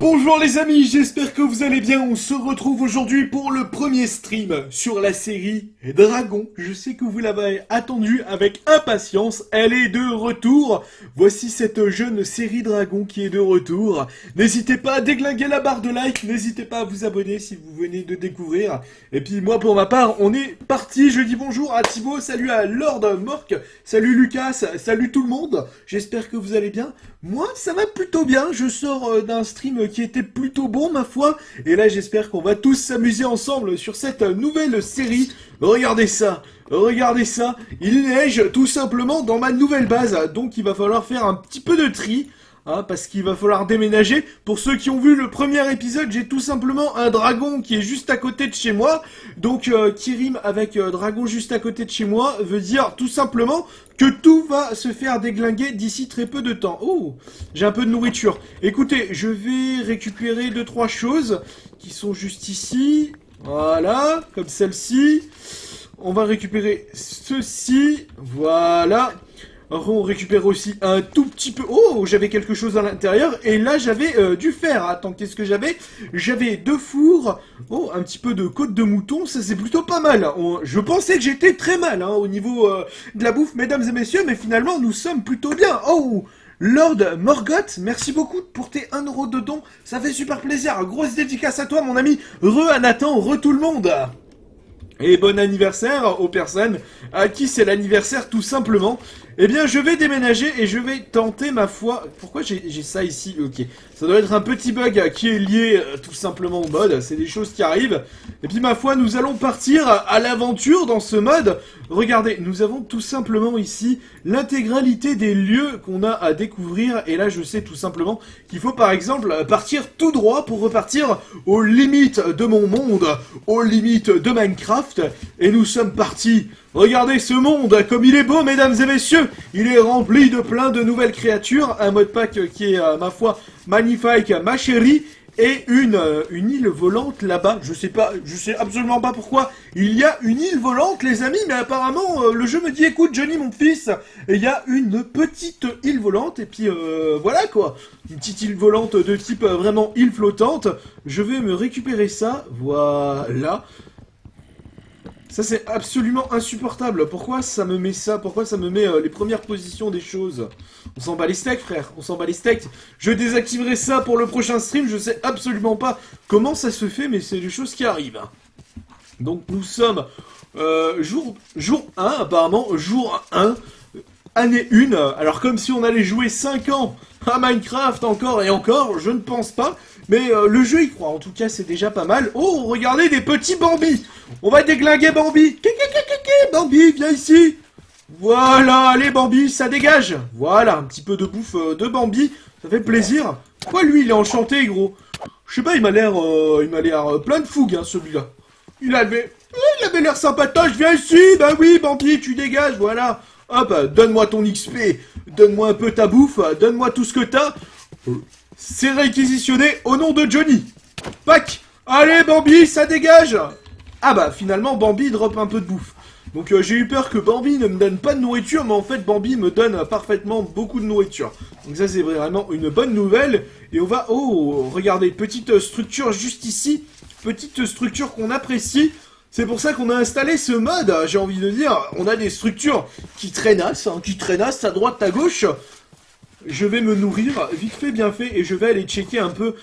Bonjour les amis, j'espère que vous allez bien. On se retrouve aujourd'hui pour le premier stream sur la série Dragon. Je sais que vous l'avez attendue avec impatience. Elle est de retour. Voici cette jeune série Dragon qui est de retour. N'hésitez pas à déglinguer la barre de like. N'hésitez pas à vous abonner si vous venez de découvrir. Et puis moi pour ma part, on est parti. Je dis bonjour à Thibaut, salut à Lord Mork, salut Lucas, salut tout le monde. J'espère que vous allez bien. Moi, ça va plutôt bien. Je sors d'un stream qui était plutôt bon, ma foi. Et là, j'espère qu'on va tous s'amuser ensemble sur cette nouvelle série. Regardez ça. Regardez ça. Il neige tout simplement dans ma nouvelle base. Donc, il va falloir faire un petit peu de tri. Parce qu'il va falloir déménager. Pour ceux qui ont vu le premier épisode, j'ai tout simplement un dragon qui est juste à côté de chez moi. Donc, qui rime avec dragon juste à côté de chez moi, veut dire tout simplement que tout va se faire déglinguer d'ici très peu de temps. Oh, j'ai un peu de nourriture. Écoutez, je vais récupérer 2-3 choses qui sont juste ici. Voilà, comme celle-ci. On va récupérer ceci. Voilà. Après, on récupère aussi un tout petit peu... Oh, j'avais quelque chose à l'intérieur. Et là, j'avais du fer. Attends, qu'est-ce que j'avais? J'avais 2 fours. Oh, un petit peu de côte de mouton. Ça, c'est plutôt pas mal. Je pensais que j'étais très mal au niveau de la bouffe, mesdames et messieurs. Mais finalement, nous sommes plutôt bien. Oh, Lord Morgoth, merci beaucoup pour tes 1€ de don. Ça fait super plaisir. Grosse dédicace à toi, mon ami. Anathan, tout le monde. Et bon anniversaire aux personnes à qui c'est l'anniversaire tout simplement. Eh bien, je vais déménager et je vais tenter ma foi... Pourquoi j'ai ça ici? Ok. Ça doit être un petit bug qui est lié tout simplement au mode. C'est des choses qui arrivent. Et puis, ma foi, nous allons partir à l'aventure dans ce mode. Regardez, nous avons tout simplement ici l'intégralité des lieux qu'on a à découvrir. Et là, je sais tout simplement qu'il faut, par exemple, partir tout droit pour repartir aux limites de mon monde, aux limites de Minecraft. Et nous sommes partis. Regardez ce monde, comme il est beau, mesdames et messieurs. Il est rempli de plein de nouvelles créatures. Un mode pack qui est, ma foi, magnifique, ma chérie. Et une île volante là-bas. Je sais absolument pas pourquoi il y a une île volante, les amis. Mais apparemment, le jeu me dit, écoute, Johnny, mon fils, il y a une petite île volante. Et puis, voilà, quoi. Une petite île volante de type vraiment île flottante. Je vais me récupérer ça. Voilà. Ça, c'est absolument insupportable. Pourquoi ça me met ça? Pourquoi ça me met les premières positions des choses? On s'en bat les steaks, frère. On s'en bat les steaks. Je désactiverai ça pour le prochain stream. Je sais absolument pas comment ça se fait, mais c'est des choses qui arrivent. Donc, nous sommes jour 1, apparemment. Jour 1, année 1. Alors, comme si on allait jouer 5 ans à Minecraft encore et encore, je ne pense pas. Mais le jeu y croit, en tout cas c'est déjà pas mal. Oh, regardez des petits Bambi. On va déglinguer Bambi. Bambi, viens ici. Voilà, allez Bambi, ça dégage. Voilà, un petit peu de bouffe de Bambi, ça fait plaisir. Pourquoi lui il est enchanté, gros? Je sais pas, il m'a l'air plein de fougue, hein, celui-là. Il avait l'air sympatoche, viens ici. Bah oui, Bambi, tu dégages, voilà. Hop, donne-moi ton XP, donne-moi un peu ta bouffe, donne-moi tout ce que t'as. C'est réquisitionné au nom de Johnny. Pac. Allez Bambi, ça dégage. Ah bah finalement Bambi drop un peu de bouffe. Donc j'ai eu peur que Bambi ne me donne pas de nourriture, mais en fait Bambi me donne parfaitement beaucoup de nourriture. Donc ça c'est vraiment une bonne nouvelle. Et on va... Oh, regardez, petite structure juste ici. Petite structure qu'on apprécie. C'est pour ça qu'on a installé ce mode, j'ai envie de dire. On a des structures qui traînassent, à droite, à gauche. Je vais me nourrir, vite fait, bien fait, et je vais aller checker un peu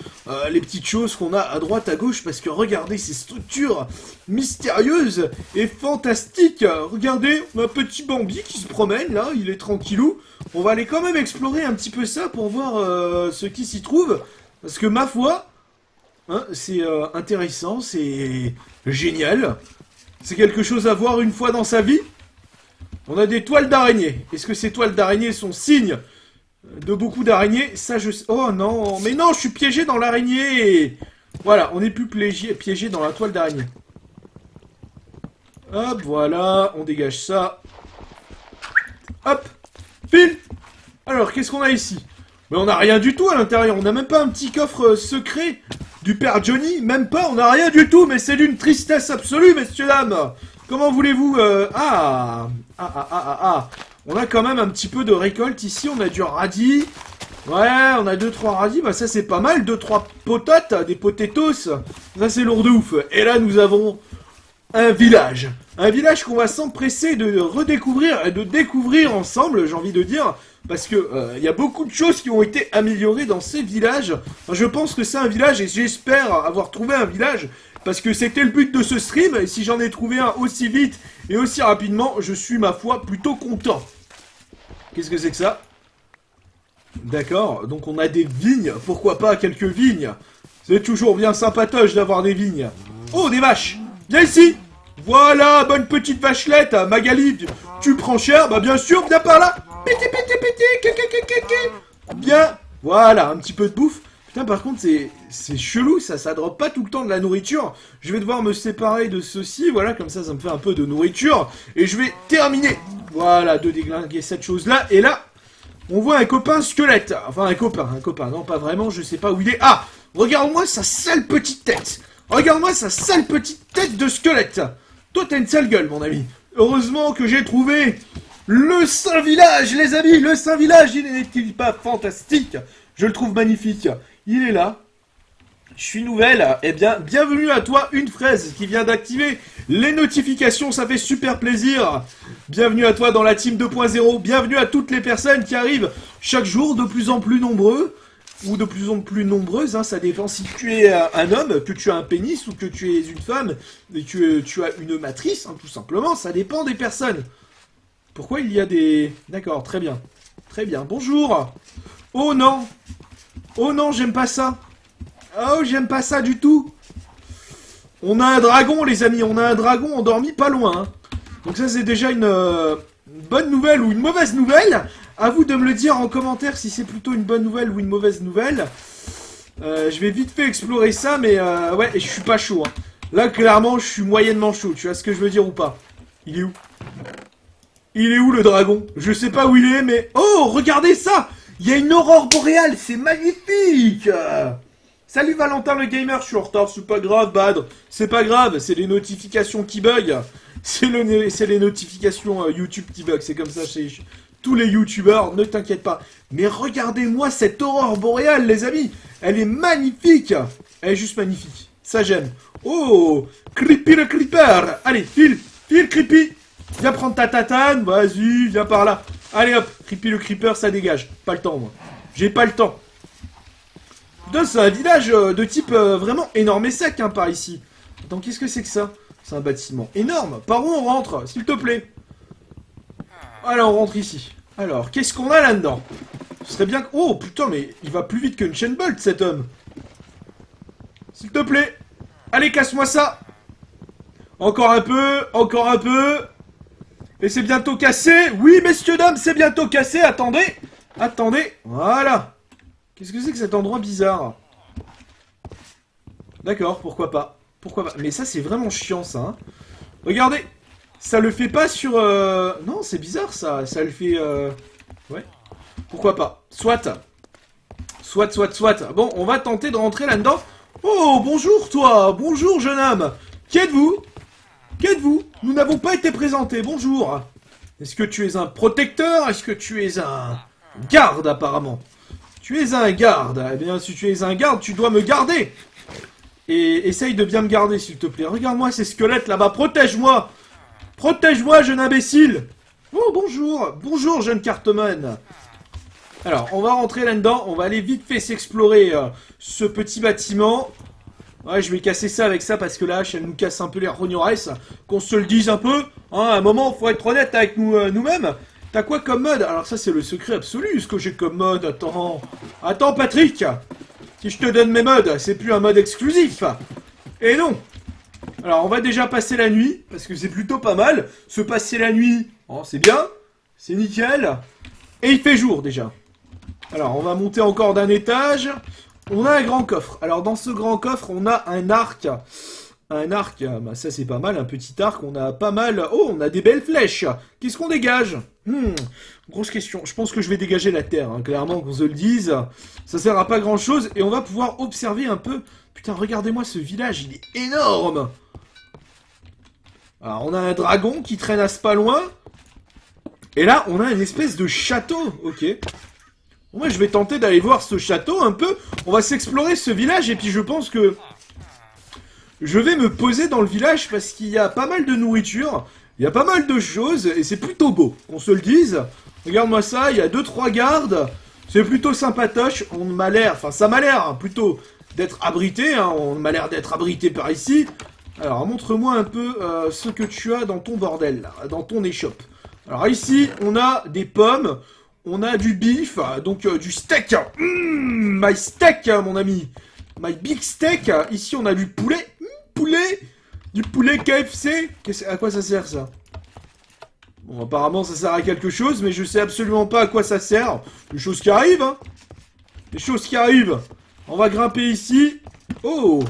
les petites choses qu'on a à droite, à gauche, parce que regardez ces structures mystérieuses et fantastiques. Regardez, on a un petit Bambi qui se promène, là, il est tranquillou. On va aller quand même explorer un petit peu ça pour voir ce qui s'y trouve, parce que ma foi, hein, c'est intéressant, c'est génial. C'est quelque chose à voir une fois dans sa vie. On a des toiles d'araignée. Est-ce que ces toiles d'araignée sont signes de beaucoup d'araignées? Ça je sais... Oh non, mais non, je suis piégé dans l'araignée. Voilà, on n'est plus piégé dans la toile d'araignée. Hop, voilà, on dégage ça. Hop, file. Alors, qu'est-ce qu'on a ici? Mais on n'a rien du tout à l'intérieur, on n'a même pas un petit coffre secret du père Johnny, même pas, on n'a rien du tout, mais c'est d'une tristesse absolue, messieurs, dames. Comment voulez-vous... On a quand même un petit peu de récolte ici, on a du radis, Ouais, on a 2-3 radis, bah ça c'est pas mal, 2-3 potates, des potatoes, ça c'est lourd de ouf. Et là nous avons un village qu'on va s'empresser de redécouvrir et de découvrir ensemble, j'ai envie de dire, parce que il y a beaucoup de choses qui ont été améliorées dans ces villages. Enfin, je pense que c'est un village et j'espère avoir trouvé un village, parce que c'était le but de ce stream, et si j'en ai trouvé un aussi vite et aussi rapidement, je suis ma foi plutôt content. Qu'est-ce que c'est que ça ? D'accord, donc on a des vignes, pourquoi pas quelques vignes. C'est toujours bien sympatoche d'avoir des vignes. Oh, des vaches. Viens ici. Voilà, bonne petite vachelette, Magali, tu prends cher, bah bien sûr, viens par là. Piti, piti, piti, bien, voilà, un petit peu de bouffe. Putain, par contre, c'est chelou, ça drop pas tout le temps de la nourriture. Je vais devoir me séparer de ceci, voilà, comme ça me fait un peu de nourriture. Et je vais terminer, voilà, de déglinguer cette chose-là. Et là, on voit un copain squelette. Enfin, un copain, non, pas vraiment, je sais pas où il est. Ah, regarde-moi sa sale petite tête. Regarde-moi sa sale petite tête de squelette. Toi, t'as une sale gueule, mon ami. Heureusement que j'ai trouvé le Saint Village, les amis. Le Saint Village, il n'est-il pas fantastique? Je le trouve magnifique. Il est là. Je suis nouvelle. Eh bien, bienvenue à toi, une fraise qui vient d'activer les notifications. Ça fait super plaisir. Bienvenue à toi dans la team 2.0. Bienvenue à toutes les personnes qui arrivent chaque jour, de plus en plus nombreux. Ou de plus en plus nombreuses, hein, ça dépend si tu es un homme, que tu as un pénis, ou que tu es une femme, et que tu as une matrice, hein, tout simplement, ça dépend des personnes. Pourquoi il y a des... D'accord, très bien. Très bien, bonjour. Oh non, j'aime pas ça. Oh, j'aime pas ça du tout. On a un dragon, les amis, on a un dragon endormi pas loin. Hein. Donc ça, c'est déjà une bonne nouvelle ou une mauvaise nouvelle. À vous de me le dire en commentaire si c'est plutôt une bonne nouvelle ou une mauvaise nouvelle. Je vais vite fait explorer ça, mais ouais, et je suis pas chaud. Hein. Là, clairement, je suis moyennement chaud. Tu vois ce que je veux dire ou pas? Il est où? Il est où le dragon? Je sais pas où il est, mais... Oh, regardez ça! Il y a une aurore boréale, c'est magnifique! Salut Valentin le gamer, je suis en retard, c'est pas grave, Badre. C'est pas grave, c'est les notifications qui bug. C'est les notifications YouTube qui bug, c'est comme ça chez... Tous les youtubeurs, ne t'inquiète pas. Mais regardez-moi cette aurore boréale, les amis. Elle est magnifique. Elle est juste magnifique. Ça, j'aime. Oh, Creepy le Creeper. Allez, file, Creepy. Viens prendre ta tatane. Vas-y, viens par là. Allez, hop. Creepy le Creeper, ça dégage. Pas le temps, moi. J'ai pas le temps. Putain, c'est un village de type vraiment énorme et sec, hein, par ici. Attends, qu'est-ce que c'est que ça? C'est un bâtiment énorme. Par où on rentre, s'il te plaît? Alors, on rentre ici. Alors, qu'est-ce qu'on a là-dedans? Ce serait bien que... Oh, putain, mais il va plus vite qu'une chaîne bolt, cet homme. S'il te plaît. Allez, casse-moi ça. Encore un peu, encore un peu. Et c'est bientôt cassé. Oui, messieurs, dames, c'est bientôt cassé. Attendez. Attendez. Voilà. Qu'est-ce que c'est que cet endroit bizarre? D'accord, pourquoi pas. Pourquoi pas. Mais ça, c'est vraiment chiant, ça. Hein. Regardez. Ça le fait pas sur... Non, c'est bizarre, ça. Ça le fait... Ouais. Pourquoi pas. Soit. Bon, on va tenter de rentrer là-dedans. Oh, bonjour, toi. Bonjour, jeune homme. Qui êtes-vous? Qui êtes-vous? Nous n'avons pas été présentés. Bonjour. Est-ce que tu es un protecteur? Est-ce que tu es un garde, apparemment? Tu es un garde. Eh bien, si tu es un garde, tu dois me garder. Et essaye de bien me garder, s'il te plaît. Regarde-moi ces squelettes là-bas. Protège-moi. Protège-moi, jeune imbécile! Oh, bonjour! Bonjour, jeune cartomane! Alors, on va rentrer là-dedans, on va aller vite fait s'explorer ce petit bâtiment. Ouais, je vais casser ça avec ça parce que la hache, elle nous casse un peu les rognores, qu'on se le dise un peu. Hein, à un moment, faut être honnête avec nous-mêmes. T'as quoi comme mode? Alors ça, c'est le secret absolu, ce que j'ai comme mode. Attends, Patrick! Si je te donne mes modes, c'est plus un mode exclusif. Et non! Alors, on va déjà passer la nuit, parce que c'est plutôt pas mal. Se passer la nuit, oh, c'est bien, c'est nickel. Et il fait jour, déjà. Alors, on va monter encore d'un étage. On a un grand coffre. Alors, dans ce grand coffre, on a un arc. Un arc, bah ça c'est pas mal, un petit arc. On a pas mal... Oh, on a des belles flèches. Qu'est-ce qu'on dégage? Grosse question. Je pense que je vais dégager la terre, hein, clairement, qu'on se le dise. Ça sert à pas grand-chose. Et on va pouvoir observer un peu... Putain, regardez-moi ce village, il est énorme. Alors, on a un dragon qui traînasse pas loin. Et là, on a une espèce de château. Ok. Moi, je vais tenter d'aller voir ce château un peu. On va s'explorer ce village et puis je pense que je vais me poser dans le village parce qu'il y a pas mal de nourriture, il y a pas mal de choses et c'est plutôt beau, qu'on se le dise. Regarde-moi ça, il y a 2-3 gardes, c'est plutôt sympatoche. On m'a l'air, enfin ça m'a l'air plutôt d'être abrité, hein. On m'a l'air d'être abrité par ici. Alors montre-moi un peu ce que tu as dans ton bordel, là, dans ton échoppe. Alors ici, on a des pommes. On a du beef, donc du steak. My steak, mon ami. My big steak. Ici, on a du poulet. Poulet. Du poulet KFC. À quoi ça sert, ça? Bon, apparemment, ça sert à quelque chose, mais je sais absolument pas à quoi ça sert. Des choses qui arrivent, hein. Des choses qui arrivent. On va grimper ici. Oh,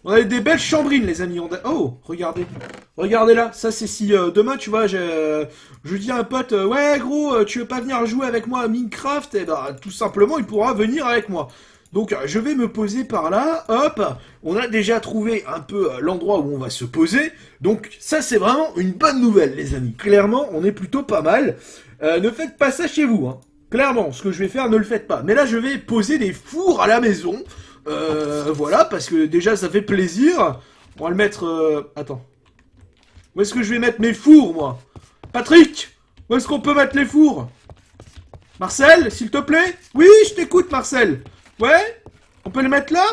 on a des belles chambrines, les amis. Oh, regardez. Regardez là. Ça, c'est si demain, tu vois, je dis à un pote, ouais, gros, tu veux pas venir jouer avec moi à Minecraft? Et bah, tout simplement, il pourra venir avec moi. Donc, je vais me poser par là. Hop. On a déjà trouvé un peu l'endroit où on va se poser. Donc, ça, c'est vraiment une bonne nouvelle, les amis. Clairement, on est plutôt pas mal. Ne faites pas ça chez vous, hein. Clairement, ce que je vais faire, ne le faites pas. Mais là, je vais poser des fours à la maison. Voilà, parce que déjà, ça fait plaisir. On va le mettre... Attends. Où est-ce que je vais mettre mes fours, moi? Patrick! Où est-ce qu'on peut mettre les fours? Marcel, s'il te plaît? Oui, je t'écoute, Marcel. Ouais? On peut les mettre là?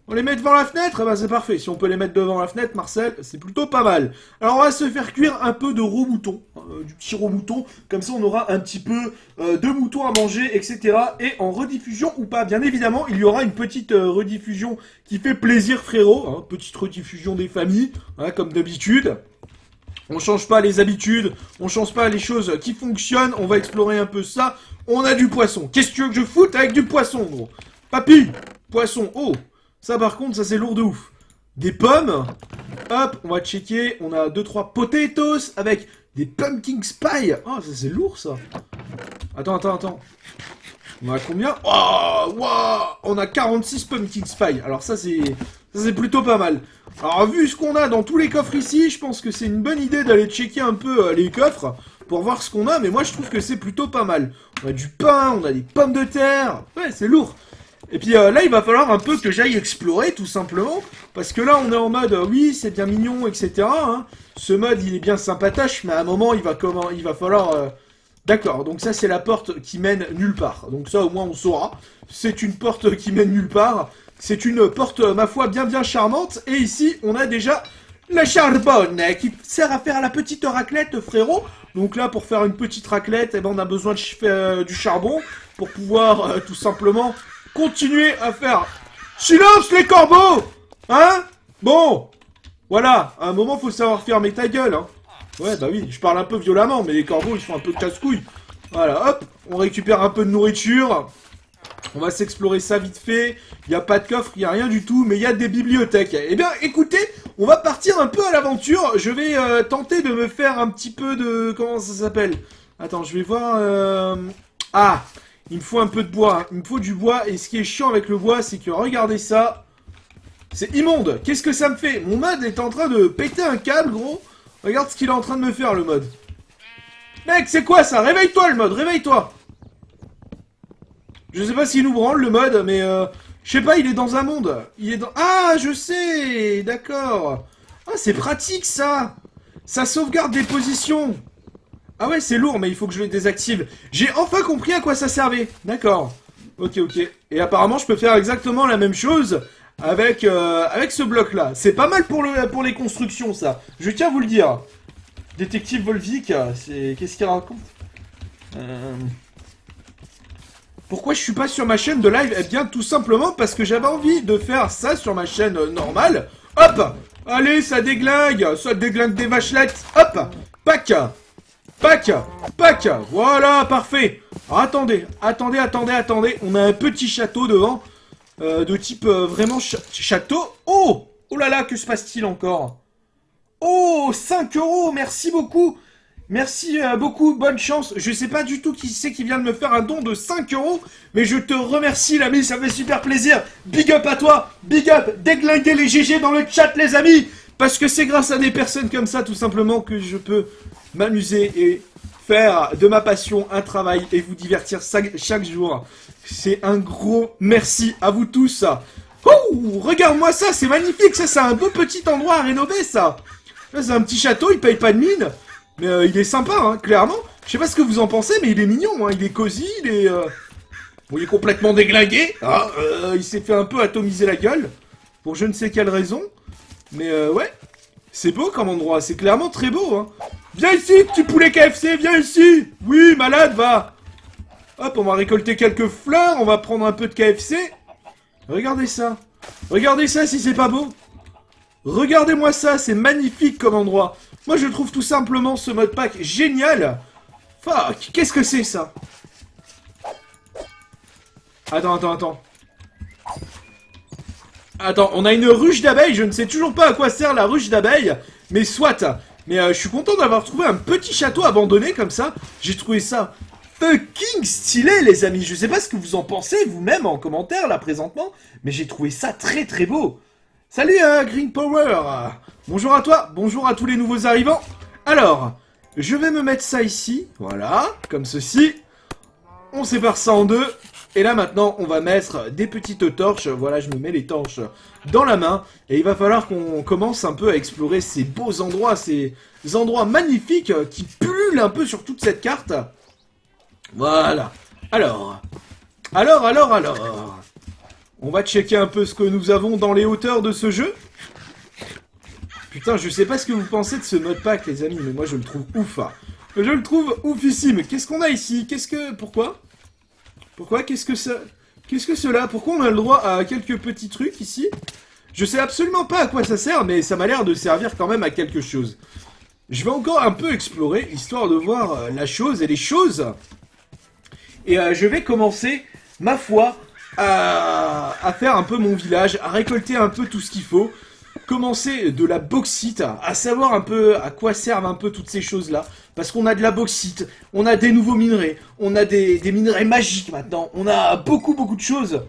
On les met devant la fenêtre? Eh ben, c'est parfait. Si on peut les mettre devant la fenêtre, Marcel, c'est plutôt pas mal. Alors, on va se faire cuire un peu de raw mouton. Du petit raw mouton. Comme ça, on aura un petit peu de mouton à manger, etc. Et en rediffusion ou pas. Bien évidemment, il y aura une petite rediffusion qui fait plaisir, frérot. Hein, petite rediffusion des familles, hein, comme d'habitude. On change pas les habitudes, on change pas les choses qui fonctionnent, on va explorer un peu ça. On a du poisson. Qu'est-ce que tu veux que je foute avec du poisson, gros? Papy, poisson, oh. Ça par contre, ça c'est lourd de ouf. Des pommes. Hop, on va checker. On a 2-3 potatoes avec des pumpkin spy. Oh, ça c'est lourd, ça. Attends. On a combien? Oh, wow. On a 46 pumpkin spy. Alors ça c'est plutôt pas mal. Alors vu ce qu'on a dans tous les coffres ici, je pense que c'est une bonne idée d'aller checker un peu les coffres pour voir ce qu'on a. Mais moi je trouve que c'est plutôt pas mal. On a du pain, on a des pommes de terre. Ouais, c'est lourd. Et puis là, il va falloir un peu que j'aille explorer, tout simplement. Parce que là, on est en mode, oui, c'est bien mignon, etc. Hein. Ce mode, il est bien sympatoche, mais à un moment, il va falloir... D'accord, donc ça, c'est la porte qui mène nulle part. Donc ça, au moins, on saura. C'est une porte qui mène nulle part. C'est une porte, ma foi, bien charmante. Et ici, on a déjà la charbonne, qui sert à faire la petite raclette, frérot. Donc là, pour faire une petite raclette, eh ben, on a besoin du charbon pour pouvoir, tout simplement... continuer à faire... Silence les corbeaux! Hein? Bon. Voilà. À un moment, faut savoir fermer ta gueule, hein. Ouais, bah oui, je parle un peu violemment, mais les corbeaux, ils sont un peu casse-couilles. Voilà, hop. On récupère un peu de nourriture. On va s'explorer ça vite fait. Il n'y a pas de coffre, il n'y a rien du tout, mais il y a des bibliothèques. Eh bien, écoutez, on va partir un peu à l'aventure. Je vais tenter de me faire un petit peu de... Comment ça s'appelle? Attends, je vais voir... Ah! Il me faut un peu de bois, il me faut du bois, et ce qui est chiant avec le bois, c'est que, regardez ça, c'est immonde. Qu'est-ce que ça me fait? Mon mode est en train de péter un câble, gros. Regarde ce qu'il est en train de me faire, le mode. Mec, c'est quoi ça? Réveille-toi, le mode, réveille-toi. Je sais pas s'il nous branle, le mode, mais je sais pas, il est dans un monde. Il est dans... Ah, je sais, d'accord. Ah, c'est pratique, ça. Ça sauvegarde des positions. Ah ouais, c'est lourd, mais il faut que je le désactive. J'ai enfin compris à quoi ça servait. D'accord. Ok. Et apparemment, je peux faire exactement la même chose avec ce bloc-là. C'est pas mal pour les constructions, ça. Je tiens à vous le dire. Détective Volvic, c'est... Qu'est-ce qu'il raconte? Pourquoi je suis pas sur ma chaîne de live? Eh bien, tout simplement parce que j'avais envie de faire ça sur ma chaîne normale. Hop! Allez, ça déglingue des vachelettes. Hop! Pac! Voilà, parfait. Alors, attendez. On a un petit château devant. De type vraiment château. Oh là là, que se passe-t-il encore? Oh, 5 €, merci beaucoup. Merci beaucoup, bonne chance. Je sais pas du tout qui c'est qui vient de me faire un don de 5 €, mais je te remercie, l'ami, ça fait super plaisir. Big up à toi, big up, déglinguez les GG dans le chat, les amis. Parce que c'est grâce à des personnes comme ça, tout simplement, que je peux m'amuser et faire de ma passion un travail et vous divertir chaque jour. C'est un gros merci à vous tous. Oh, regarde-moi ça, c'est magnifique, ça c'est un beau petit endroit à rénover ça. Là c'est un petit château, il paye pas de mine, mais il est sympa, hein, clairement. Je sais pas ce que vous en pensez, mais il est mignon, hein, il est cosy, bon, il est complètement déglingué, hein, il s'est fait un peu atomiser la gueule, pour je ne sais quelle raison, mais ouais, c'est beau comme endroit, c'est clairement très beau, hein. Viens ici, petit poulet KFC, viens ici. Oui, malade, va. Hop, on va récolter quelques fleurs, on va prendre un peu de KFC. Regardez ça. Regardez ça si c'est pas beau. Regardez-moi ça, c'est magnifique comme endroit. Moi, je trouve tout simplement ce mode pack génial. Fuck, qu'est-ce que c'est ça? Attends. Attends, on a une ruche d'abeilles, je ne sais toujours pas à quoi sert la ruche d'abeilles, mais soit. Mais je suis content d'avoir trouvé un petit château abandonné comme ça. J'ai trouvé ça fucking stylé, les amis. Je sais pas ce que vous en pensez vous-même en commentaire là présentement, mais j'ai trouvé ça très très beau. Salut Green Power. Bonjour à toi, bonjour à tous les nouveaux arrivants. Alors, je vais me mettre ça ici, voilà, comme ceci. On sépare ça en deux. Et là maintenant, on va mettre des petites torches. Voilà, je me mets les torches dans la main. Et il va falloir qu'on commence un peu à explorer ces beaux endroits, ces endroits magnifiques qui pullulent un peu sur toute cette carte. Voilà. Alors. On va checker un peu ce que nous avons dans les hauteurs de ce jeu. Putain, je sais pas ce que vous pensez de ce mode pack, les amis, mais moi je le trouve ouf. Je le trouve oufissime. Qu'est-ce qu'on a ici? Pourquoi? Qu'est-ce que cela? Pourquoi on a le droit à quelques petits trucs ici? Je sais absolument pas à quoi ça sert, mais ça m'a l'air de servir quand même à quelque chose. Je vais encore un peu explorer, histoire de voir la chose et les choses. Et je vais commencer, ma foi, à faire un peu mon village, à récolter un peu tout ce qu'il faut. Commencer de la bauxite, à savoir un peu à quoi servent un peu toutes ces choses-là. Parce qu'on a de la bauxite, on a des nouveaux minerais, on a des minerais magiques maintenant, on a beaucoup de choses.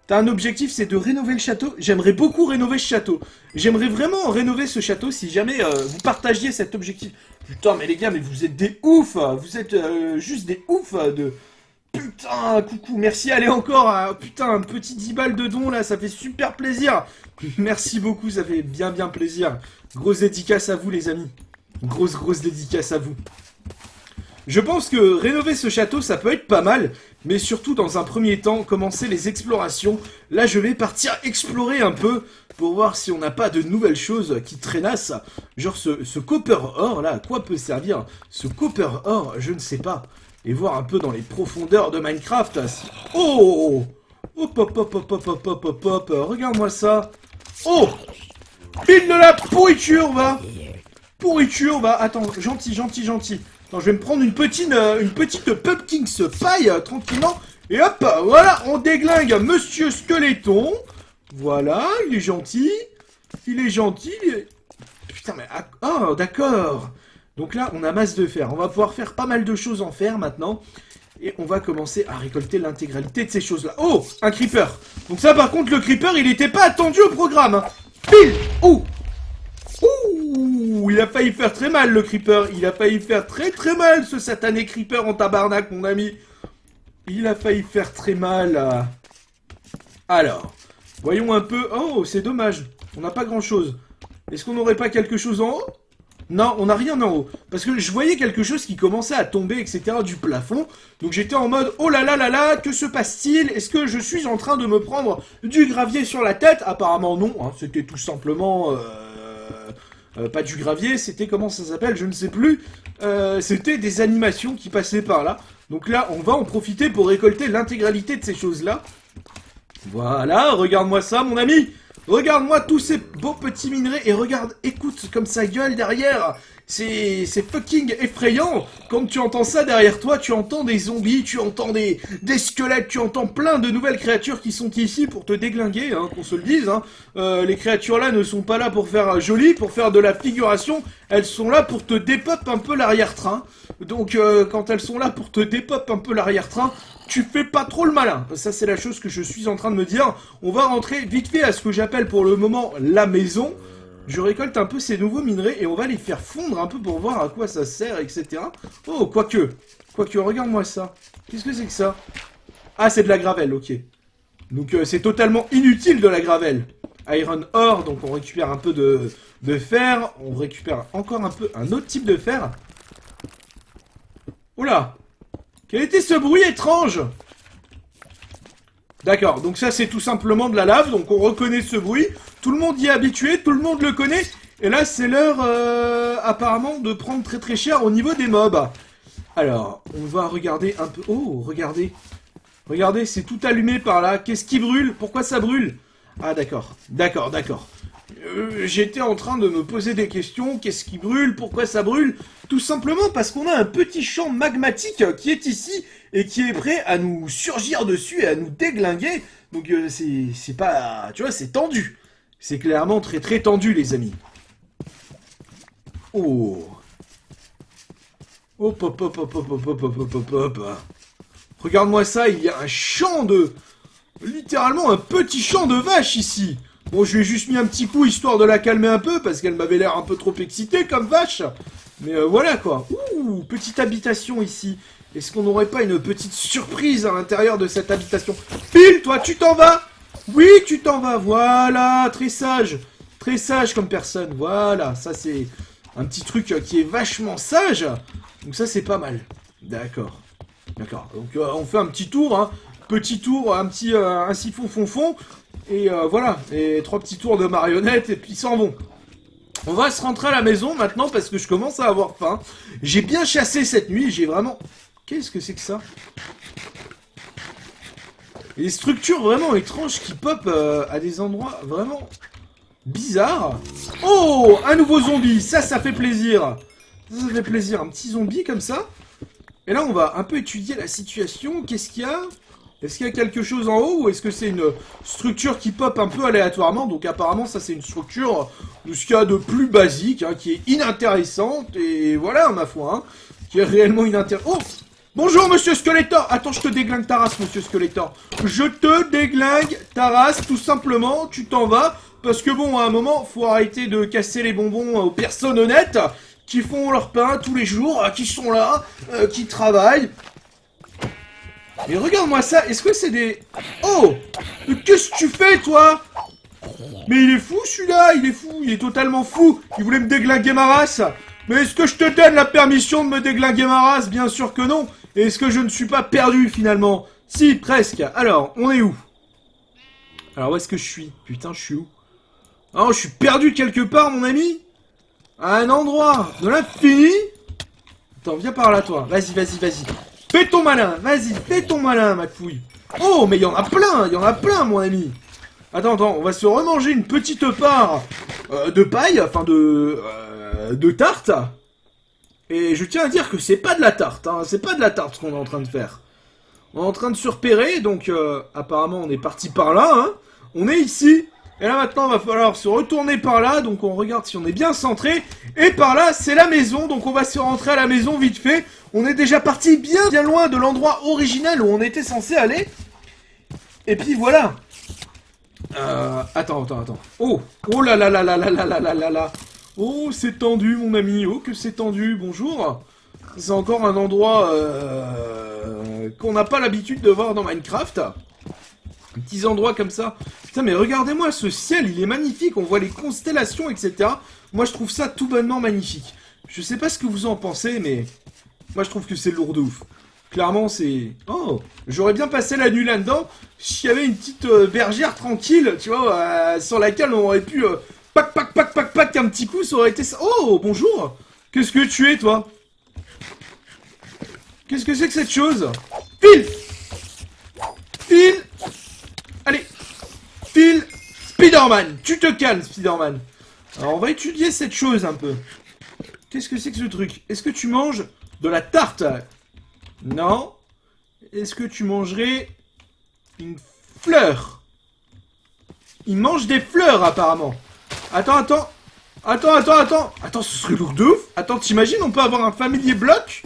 T'as un objectif, c'est de rénover le château. J'aimerais beaucoup rénover ce château. J'aimerais vraiment rénover ce château si jamais vous partagiez cet objectif. Putain, mais les gars, mais vous êtes des oufs. Vous êtes juste des oufs de... Putain, coucou, merci, allez encore, putain, un petit 10 balles de don là, ça fait super plaisir. Merci beaucoup, ça fait bien plaisir. Grosse dédicace à vous les amis. Grosse dédicace à vous. Je pense que rénover ce château, ça peut être pas mal, mais surtout dans un premier temps, commencer les explorations. Là, je vais partir explorer un peu pour voir si on n'a pas de nouvelles choses qui traînassent. Genre ce copper or là, à quoi peut servir ce copper or? Je ne sais pas. Et voir un peu dans les profondeurs de Minecraft. Oh! Hop, regarde-moi ça. Oh! Pile de la pourriture, va! Pourriture, va! Attends, gentil. Attends, je vais me prendre une petite pumpkin pie, tranquillement. Et hop, voilà, on déglingue Monsieur Squeletton. Voilà, il est gentil. Putain, mais... Oh, d'accord. Donc là, on a masse de fer. On va pouvoir faire pas mal de choses en fer maintenant. Et on va commencer à récolter l'intégralité de ces choses-là. Oh, un creeper. Donc ça, par contre, le creeper, il n'était pas attendu au programme. Hein. Pile. Ouh. Ouh, il a failli faire très mal, le creeper. Il a failli faire très mal, ce satané creeper en tabarnak, mon ami. Il a failli faire très mal. Alors, voyons un peu. Oh, c'est dommage. On n'a pas grand-chose. Est-ce qu'on n'aurait pas quelque chose en haut? Non, on n'a rien en haut. Parce que je voyais quelque chose qui commençait à tomber, etc. du plafond. Donc j'étais en mode, oh là là, que se passe-t-il? Est-ce que je suis en train de me prendre du gravier sur la tête? Apparemment non, hein. C'était tout simplement... pas du gravier, c'était, comment ça s'appelle? Je ne sais plus. C'était des animations qui passaient par là. Donc là, on va en profiter pour récolter l'intégralité de ces choses-là. Voilà, regarde-moi ça, mon ami. Regarde-moi tous ces beaux petits minerais et regarde, écoute comme ça gueule derrière. C'est fucking effrayant. Quand tu entends ça derrière toi, tu entends des zombies, tu entends des squelettes, tu entends plein de nouvelles créatures qui sont ici pour te déglinguer, hein, qu'on se le dise. Hein. Les créatures là ne sont pas là pour faire joli, pour faire de la figuration. Elles sont là pour te dépop un peu l'arrière-train. Donc quand elles sont là pour te dépop un peu l'arrière-train, tu fais pas trop le malin. Ça, c'est la chose que je suis en train de me dire. On va rentrer vite fait à ce que j'appelle pour le moment la maison. Je récolte un peu ces nouveaux minerais et on va les faire fondre un peu pour voir à quoi ça sert, etc. Oh, quoique, regarde-moi ça. Qu'est-ce que c'est que ça? Ah, c'est de la gravelle, ok. Donc c'est totalement inutile de la gravelle. Iron ore, donc on récupère un peu de fer. On récupère encore un autre type de fer. Oula! Quel était ce bruit étrange? D'accord, donc ça c'est tout simplement de la lave, donc on reconnaît ce bruit. Tout le monde y est habitué, tout le monde le connaît. Et là c'est l'heure apparemment de prendre très très cher au niveau des mobs. Alors, on va regarder un peu... Oh, regardez. Regardez, c'est tout allumé par là. Qu'est-ce qui brûle? Pourquoi ça brûle? Ah d'accord, d'accord. J'étais en train de me poser des questions. Qu'est-ce qui brûle? Pourquoi ça brûle? Tout simplement parce qu'on a un petit champ magmatique qui est ici et qui est prêt à nous surgir dessus et à nous déglinguer. Donc c'est pas... Tu vois, c'est tendu. C'est clairement très très tendu, les amis. Oh. Hop, hop, hop, hop, hop, hop, hop, hop, hop, hop. Regarde-moi ça, il y a un champ de... Littéralement un petit champ de vaches ici. Bon, je lui ai juste mis un petit coup histoire de la calmer un peu, parce qu'elle m'avait l'air un peu trop excitée comme vache. Mais voilà quoi. Ouh, petite habitation ici. Est-ce qu'on n'aurait pas une petite surprise à l'intérieur de cette habitation? Phil, toi, tu t'en vas? Oui, tu t'en vas, voilà, très sage. Très sage comme personne, voilà. Ça, c'est un petit truc qui est vachement sage. Donc ça, c'est pas mal. D'accord. D'accord, donc on fait un petit tour, hein. Petit tour, un siphon fond. Et voilà, et 3 petits tours de marionnettes, et puis ils s'en vont. On va se rentrer à la maison maintenant, parce que je commence à avoir faim. J'ai bien chassé cette nuit, j'ai vraiment... Qu'est-ce que c'est que ça? Des structures vraiment étranges qui pop à des endroits vraiment bizarres. Oh, un nouveau zombie, ça fait plaisir. Ça fait plaisir, un petit zombie comme ça. Et là, on va un peu étudier la situation. Qu'est-ce qu'il y a? Est-ce qu'il y a quelque chose en haut ou est-ce que c'est une structure qui pop un peu aléatoirement? Donc apparemment, ça c'est une structure de ce qu'il y a de plus basique, hein, qui est inintéressante. Et voilà, ma foi, hein, qui est réellement inintéressante. Oh! Bonjour, monsieur Skeletor! Attends, je te déglingue ta race, monsieur Skeletor. Je te déglingue ta race, tout simplement. Tu t'en vas. Parce que bon, à un moment, faut arrêter de casser les bonbons aux personnes honnêtes qui font leur pain tous les jours, qui sont là, qui travaillent. Mais regarde-moi ça, est-ce que c'est des... Oh! Mais qu'est-ce que tu fais, toi? Mais il est fou, celui-là, il est fou, il est totalement fou. Il voulait me déglinguer ma race. Mais est-ce que je te donne la permission de me déglinguer ma race? Bien sûr que non. Et est-ce que je ne suis pas perdu, finalement? Si, presque. Alors, on est où? Alors, où est-ce que je suis? Putain, je suis où? Oh, je suis perdu quelque part, mon ami? À un endroit de l'infini? Attends, viens par là, toi. Vas-y. Fais ton malin, vas-y, fais ton malin, ma couille. Oh, mais il y en a plein, mon ami. Attends, on va se remanger une petite part de paille, enfin de tarte. Et je tiens à dire que c'est pas de la tarte, hein, c'est pas de la tarte ce qu'on est en train de faire. On est en train de se repérer, donc apparemment on est parti par là, hein. On est ici. Et là maintenant il va falloir se retourner par là, donc on regarde si on est bien centré. Et par là c'est la maison, donc on va se rentrer à la maison vite fait. On est déjà parti bien loin de l'endroit original où on était censé aller. Et puis voilà. Attends. Oh là. Oh, c'est tendu mon ami, oh que c'est tendu, bonjour. C'est encore un endroit qu'on n'a pas l'habitude de voir dans Minecraft. Petits endroits comme ça. Putain, mais regardez-moi, ce ciel, il est magnifique. On voit les constellations, etc. Moi, je trouve ça tout bonnement magnifique. Je sais pas ce que vous en pensez, mais... Moi, je trouve que c'est lourd de ouf. Clairement, c'est... Oh, j'aurais bien passé la nuit là-dedans s'il y avait une petite bergère tranquille, tu vois, sur laquelle on aurait pu... pac, un petit coup, ça aurait été ça. Oh, bonjour. Qu'est-ce que tu es, toi? Qu'est-ce que c'est que cette chose? Phil! Allez, Phil, Spider-Man, tu te calmes, Spider-Man. Alors, on va étudier cette chose un peu. Qu'est-ce que c'est que ce truc? Est-ce que tu manges de la tarte? Non. Est-ce que tu mangerais une fleur? Il mange des fleurs, apparemment. Attends, ce serait lourd de ouf. Attends, t'imagines, on peut avoir un familier bloc?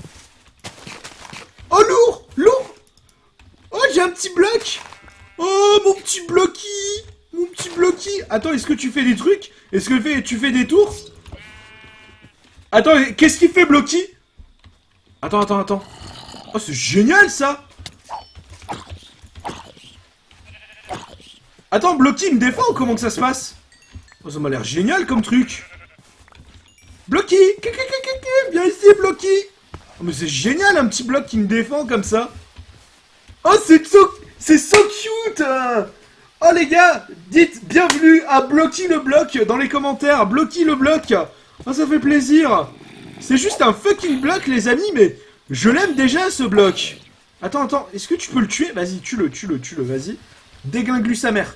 Oh, lourd. Oh, j'ai un petit bloc. Oh, mon petit blocky. Mon petit Blocky. Attends, est-ce que tu fais des trucs? Est-ce que tu fais des tours? Attends, qu'est-ce qu'il fait Blocky? Attends. Oh, c'est génial ça. Attends, Blocky me défend ou comment que ça se passe? Oh, ça m'a l'air génial comme truc. Blocky, viens ici Blocky. Oh, mais c'est génial un petit bloc qui me défend comme ça. Oh, c'est so cute. Oh les gars, dites bienvenue à Blocky le bloc dans les commentaires. Blocky le bloc. Oh, ça fait plaisir. C'est juste un fucking bloc les amis, mais je l'aime déjà ce bloc. Attends, est-ce que tu peux le tuer? Vas-y, tue-le, vas-y. Déglingue-lui sa mère.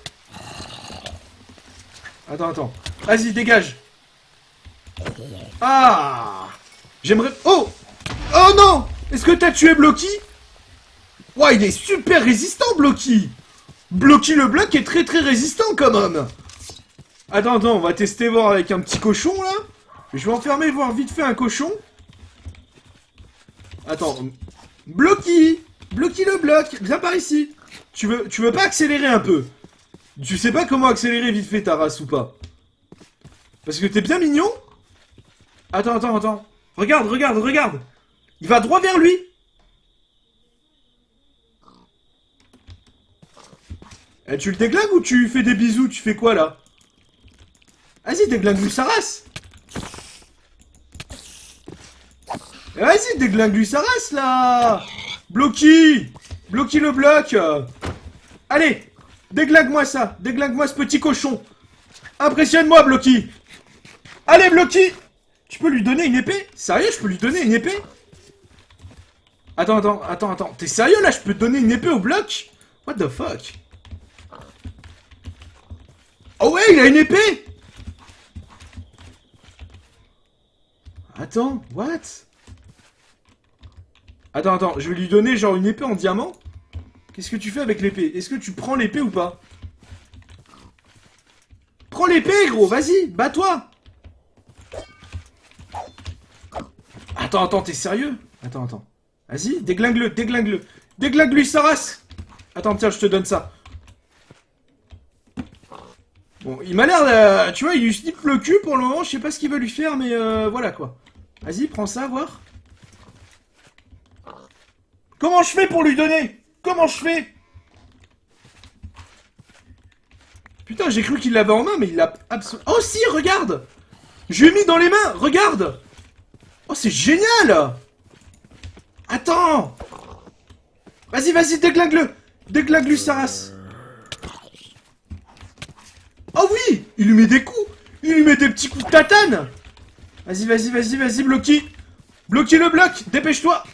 Attends. Vas-y, dégage. Ah! J'aimerais... Oh! Oh non! Est-ce que t'as tué Blocky? Ouais, il est super résistant, Blocky! Blocky le bloc est très résistant, quand même! Attends, on va tester voir avec un petit cochon, là. Je vais enfermer, voir vite fait un cochon. Attends. Blocky le bloc, viens par ici. Tu veux pas accélérer un peu? Tu sais pas comment accélérer vite fait ta race ou pas? Parce que t'es bien mignon. Attends. Regarde. Il va droit vers lui. Eh, tu le déglingues ou tu fais des bisous? Tu fais quoi là? Vas-y, déglingue-lui sa race. Vas-y, déglingue-lui sa race là. Blocky le bloc. Allez, déglingue-moi ça. Déglingue-moi ce petit cochon. Impressionne-moi, Blocky. Allez, Blocky. Tu peux lui donner une épée? Sérieux, je peux lui donner une épée? Attends. T'es sérieux là? Je peux te donner une épée au bloc? What the fuck? Oh ouais, il a une épée! Attends, what? Attends, je vais lui donner genre une épée en diamant? Qu'est-ce que tu fais avec l'épée? Est-ce que tu prends l'épée ou pas? Prends l'épée, gros, vas-y, bats-toi! Attends, t'es sérieux? Attends. Vas-y, déglingue-le. Déglingue-lui sa race! Attends, tiens, je te donne ça. Bon, il m'a l'air... tu vois, il lui sniffe le cul pour le moment, je sais pas ce qu'il veut lui faire, mais voilà quoi. Vas-y, prends ça, voir. Comment je fais pour lui donner? Comment je fais? Putain, j'ai cru qu'il l'avait en main, mais il l'a absolument... Oh si, regarde! Je lui ai mis dans les mains, regarde! Oh, c'est génial! Attends! Vas-y, déglingue-le! Déglingue-lui sa race! Oh oui! Il lui met des coups! Il lui met des petits coups de tatane! Vas-y, Blocky! Blocky le bloc! Dépêche-toi!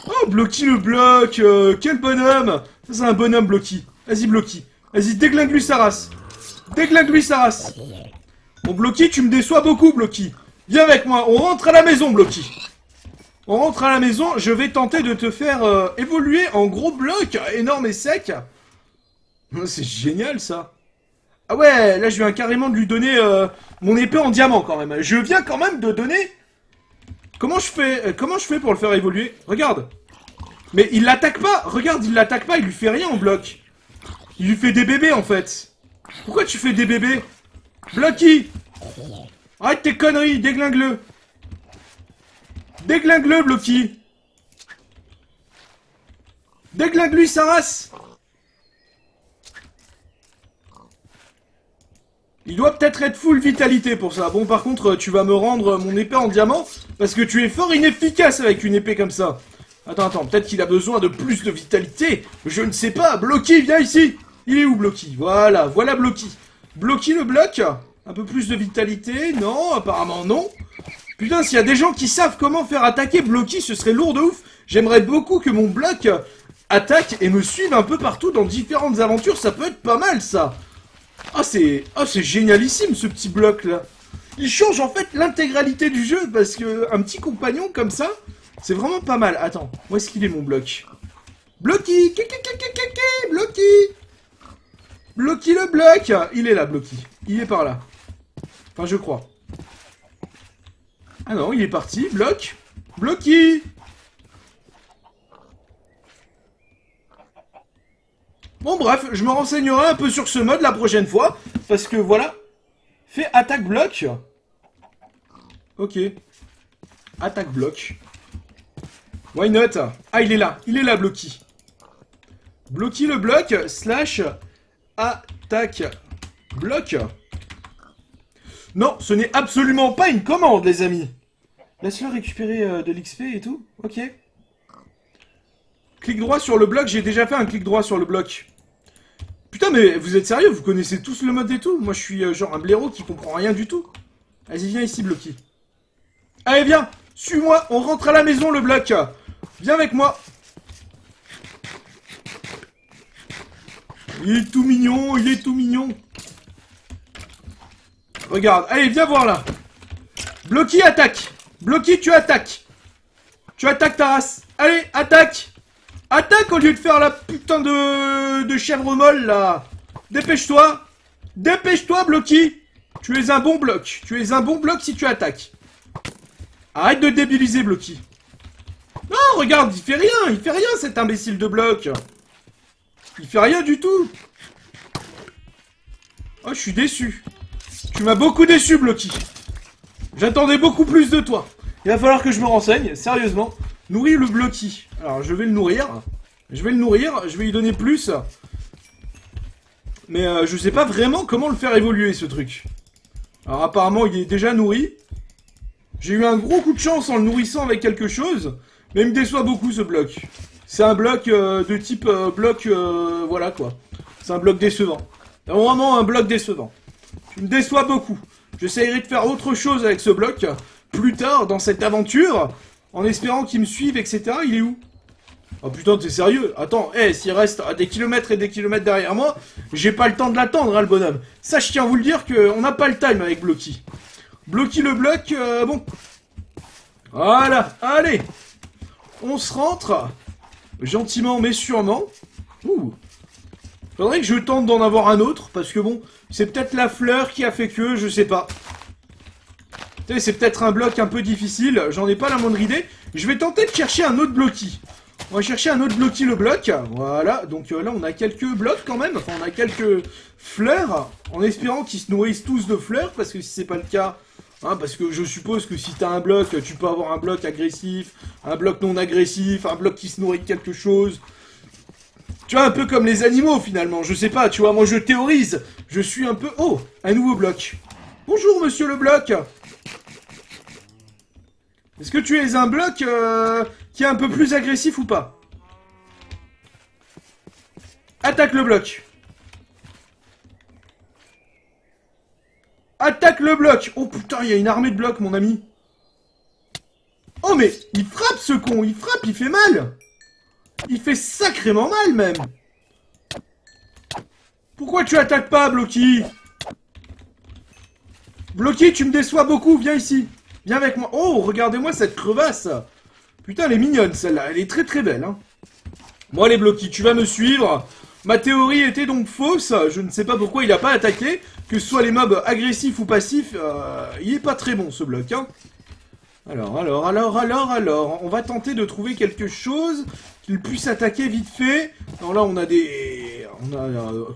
Oh, Blocky le bloc! Quel bonhomme! Ça, c'est un bonhomme, Blocky. Vas-y, Blocky. Vas-y, déglingue-lui sa race! Déglingue-lui sa race! Bon, Blocky, tu me déçois beaucoup, Blocky. Viens avec moi, on rentre à la maison, Blocky. On rentre à la maison, je vais tenter de te faire évoluer en gros bloc, énorme et sec. C'est génial, ça. Ah ouais, là, je viens carrément de lui donner mon épée en diamant, quand même. Je viens quand même de donner... Comment je fais pour le faire évoluer? Regarde. Mais il l'attaque pas. Regarde, il l'attaque pas, il lui fait rien en bloc. Il lui fait des bébés, en fait. Pourquoi tu fais des bébés? Blocky! Arrête tes conneries, déglingue-le! Déglingue-le, Blocky! Déglingue-lui sa race! Il doit peut-être être full vitalité pour ça. Bon, par contre, tu vas me rendre mon épée en diamant, parce que tu es fort inefficace avec une épée comme ça. Attends, peut-être qu'il a besoin de plus de vitalité. Je ne sais pas. Blocky, viens ici! Il est où, Blocky? Voilà Blocky. Blocky le bloc. Un peu plus de vitalité? Non, apparemment non. Putain, s'il y a des gens qui savent comment faire attaquer Blocky, ce serait lourd de ouf. J'aimerais beaucoup que mon bloc attaque et me suive un peu partout dans différentes aventures. Ça peut être pas mal, ça. Ah, c'est génialissime, ce petit bloc-là. Il change, en fait, l'intégralité du jeu, parce que un petit compagnon comme ça, c'est vraiment pas mal. Attends, où est-ce qu'il est, mon bloc? Blocky! Blocky! Blocky le bloc! Il est là, Blocky. Il est par là. Enfin, je crois. Ah non, il est parti. Bloc. Blocky. Bon bref, je me renseignerai un peu sur ce mode la prochaine fois. Parce que voilà. Fais attaque bloc. Ok. Attaque bloc. Why not? Ah, il est là, Blocky. Blocky le bloc, slash attaque bloc. Non, ce n'est absolument pas une commande, les amis. Laisse-le récupérer de l'XP et tout. Ok. Clic droit sur le bloc, j'ai déjà fait un clic droit sur le bloc. Putain, mais vous êtes sérieux? Vous connaissez tous le mode et tout? Moi, je suis genre un blaireau qui comprend rien du tout. Vas-y, viens ici, Blocky. Allez, viens. Suis-moi, on rentre à la maison, le bloc. Viens avec moi. Il est tout mignon, il est tout mignon. Regarde, allez, viens voir là. Blocky, attaque. Blocky, tu attaques. Tu attaques ta race. Allez, attaque. Attaque au lieu de faire la putain de chèvre molle, là. Dépêche-toi. Dépêche-toi, Blocky. Tu es un bon bloc. Tu es un bon bloc si tu attaques. Arrête de débiliser, Blocky. Non, regarde, il fait rien cet imbécile de bloc. Il fait rien du tout. Oh, je suis déçu. Tu m'as beaucoup déçu, Blocky. J'attendais beaucoup plus de toi. Il va falloir que je me renseigne, sérieusement. Nourris le Blocky. Alors, je vais le nourrir. Je vais lui donner plus. Mais je sais pas vraiment comment le faire évoluer, ce truc. Alors, apparemment, il est déjà nourri. J'ai eu un gros coup de chance en le nourrissant avec quelque chose. Mais il me déçoit beaucoup, ce bloc. C'est un bloc de type bloc... voilà, quoi. C'est un bloc décevant. C'est vraiment un bloc décevant. Tu me déçois beaucoup. J'essayerai de faire autre chose avec ce bloc plus tard dans cette aventure, en espérant qu'il me suive, etc. Il est où? Oh putain, t'es sérieux? Attends, s'il reste à des kilomètres et des kilomètres derrière moi, j'ai pas le temps de l'attendre, hein, le bonhomme. Ça, je tiens à vous le dire qu'on n'a pas le time avec Blocky. Blocky le bloc, bon. Voilà, allez. On se rentre. Gentiment mais sûrement. Ouh. Faudrait que je tente d'en avoir un autre, parce que bon, c'est peut-être la fleur qui a fait que, je sais pas. C'est peut-être un bloc un peu difficile, j'en ai pas la moindre idée. Je vais tenter de chercher un autre Blocky. On va chercher un autre Blocky le bloc. Voilà, donc là on a quelques blocs quand même, enfin on a quelques fleurs, en espérant qu'ils se nourrissent tous de fleurs, parce que si c'est pas le cas... Hein, parce que je suppose que si t'as un bloc, tu peux avoir un bloc agressif, un bloc non agressif, un bloc qui se nourrit de quelque chose. Tu vois, un peu comme les animaux finalement, je sais pas, tu vois, moi je théorise. Je suis un peu... Oh, un nouveau bloc. Bonjour monsieur le bloc. Est-ce que tu es un bloc qui est un peu plus agressif ou pas? Attaque le bloc. Attaque le bloc. Oh putain, il y a une armée de blocs, mon ami. Oh mais, il frappe ce con. Il frappe, il fait mal. Il fait sacrément mal, même. Pourquoi tu attaques pas, Blocky? Blocky, tu me déçois beaucoup. Viens ici. Viens avec moi. Oh, regardez-moi cette crevasse. Putain, elle est mignonne, celle-là. Elle est très très belle, hein. Bon, allez, Blocky, tu vas me suivre. Ma théorie était donc fausse. Je ne sais pas pourquoi il a pas attaqué. Que ce soit les mobs agressifs ou passifs, il est pas très bon, ce bloc, hein. Alors, on va tenter de trouver quelque chose qu'il puisse attaquer vite fait. Alors là, on a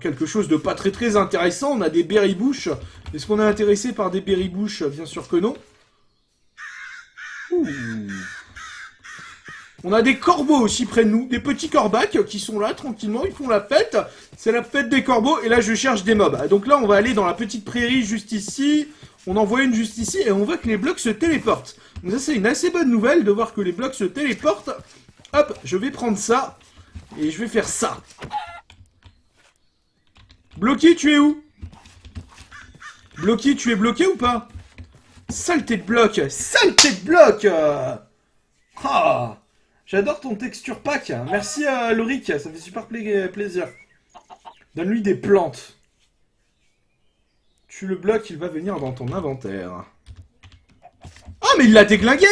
quelque chose de pas très très intéressant. On a des berry-bush. Est-ce qu'on est intéressé par des berry-bush? Bien sûr que non. Ouh. On a des corbeaux aussi près de nous, des petits corbacs qui sont là tranquillement, ils font la fête. C'est la fête des corbeaux et là je cherche des mobs. Donc là on va aller dans la petite prairie juste ici. On envoie une juste ici et on voit que les blocs se téléportent. Donc ça c'est une assez bonne nouvelle de voir que les blocs se téléportent. Hop, je vais prendre ça et je vais faire ça. Blocky, tu es où? Blocky, tu es bloqué ou pas? Saleté de bloc! Saleté de bloc! Ah! J'adore ton texture pack. Merci à Loric, ça fait super plaisir. Donne-lui des plantes. Tu le bloques, il va venir dans ton inventaire. Ah, mais il l'a déglingué!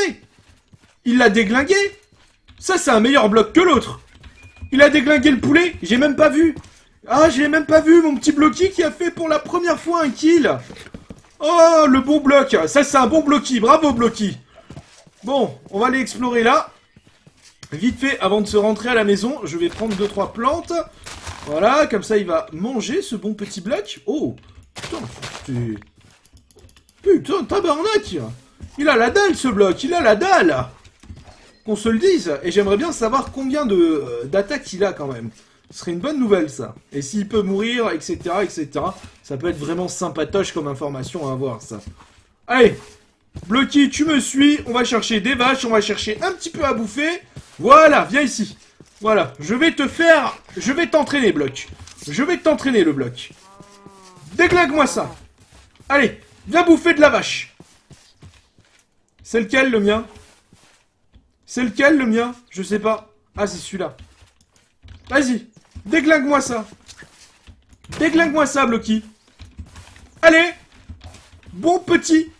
Il l'a déglingué! Ça, c'est un meilleur bloc que l'autre. Il a déglingué le poulet, j'ai même pas vu. Ah, j'ai même pas vu mon petit Blocky qui a fait pour la première fois un kill. Oh, le bon bloc. Ça, c'est un bon Blocky. Bravo, Blocky. Bon, on va aller explorer là. Vite fait, avant de se rentrer à la maison, je vais prendre 2-3 plantes. Voilà, comme ça il va manger ce bon petit bloc. Oh, putain, c'est... Putain, tabarnak! Il a la dalle ce bloc, il a la dalle! Qu'on se le dise, et j'aimerais bien savoir combien d'attaques il a quand même. Ce serait une bonne nouvelle ça. Et s'il peut mourir, etc., etc., ça peut être vraiment sympatoche comme information à avoir ça. Allez, Blocky, tu me suis, on va chercher des vaches, on va chercher un petit peu à bouffer. Voilà, viens ici. Voilà, je vais t'entraîner, Bloc. Je vais t'entraîner, le Bloc. Déglingue-moi ça. Allez, viens bouffer de la vache. C'est lequel, le mien? C'est lequel, le mien? Je sais pas. Ah, c'est celui-là. Vas-y, déglingue-moi ça. Déglingue-moi ça, Blocky. Allez. Bon petit,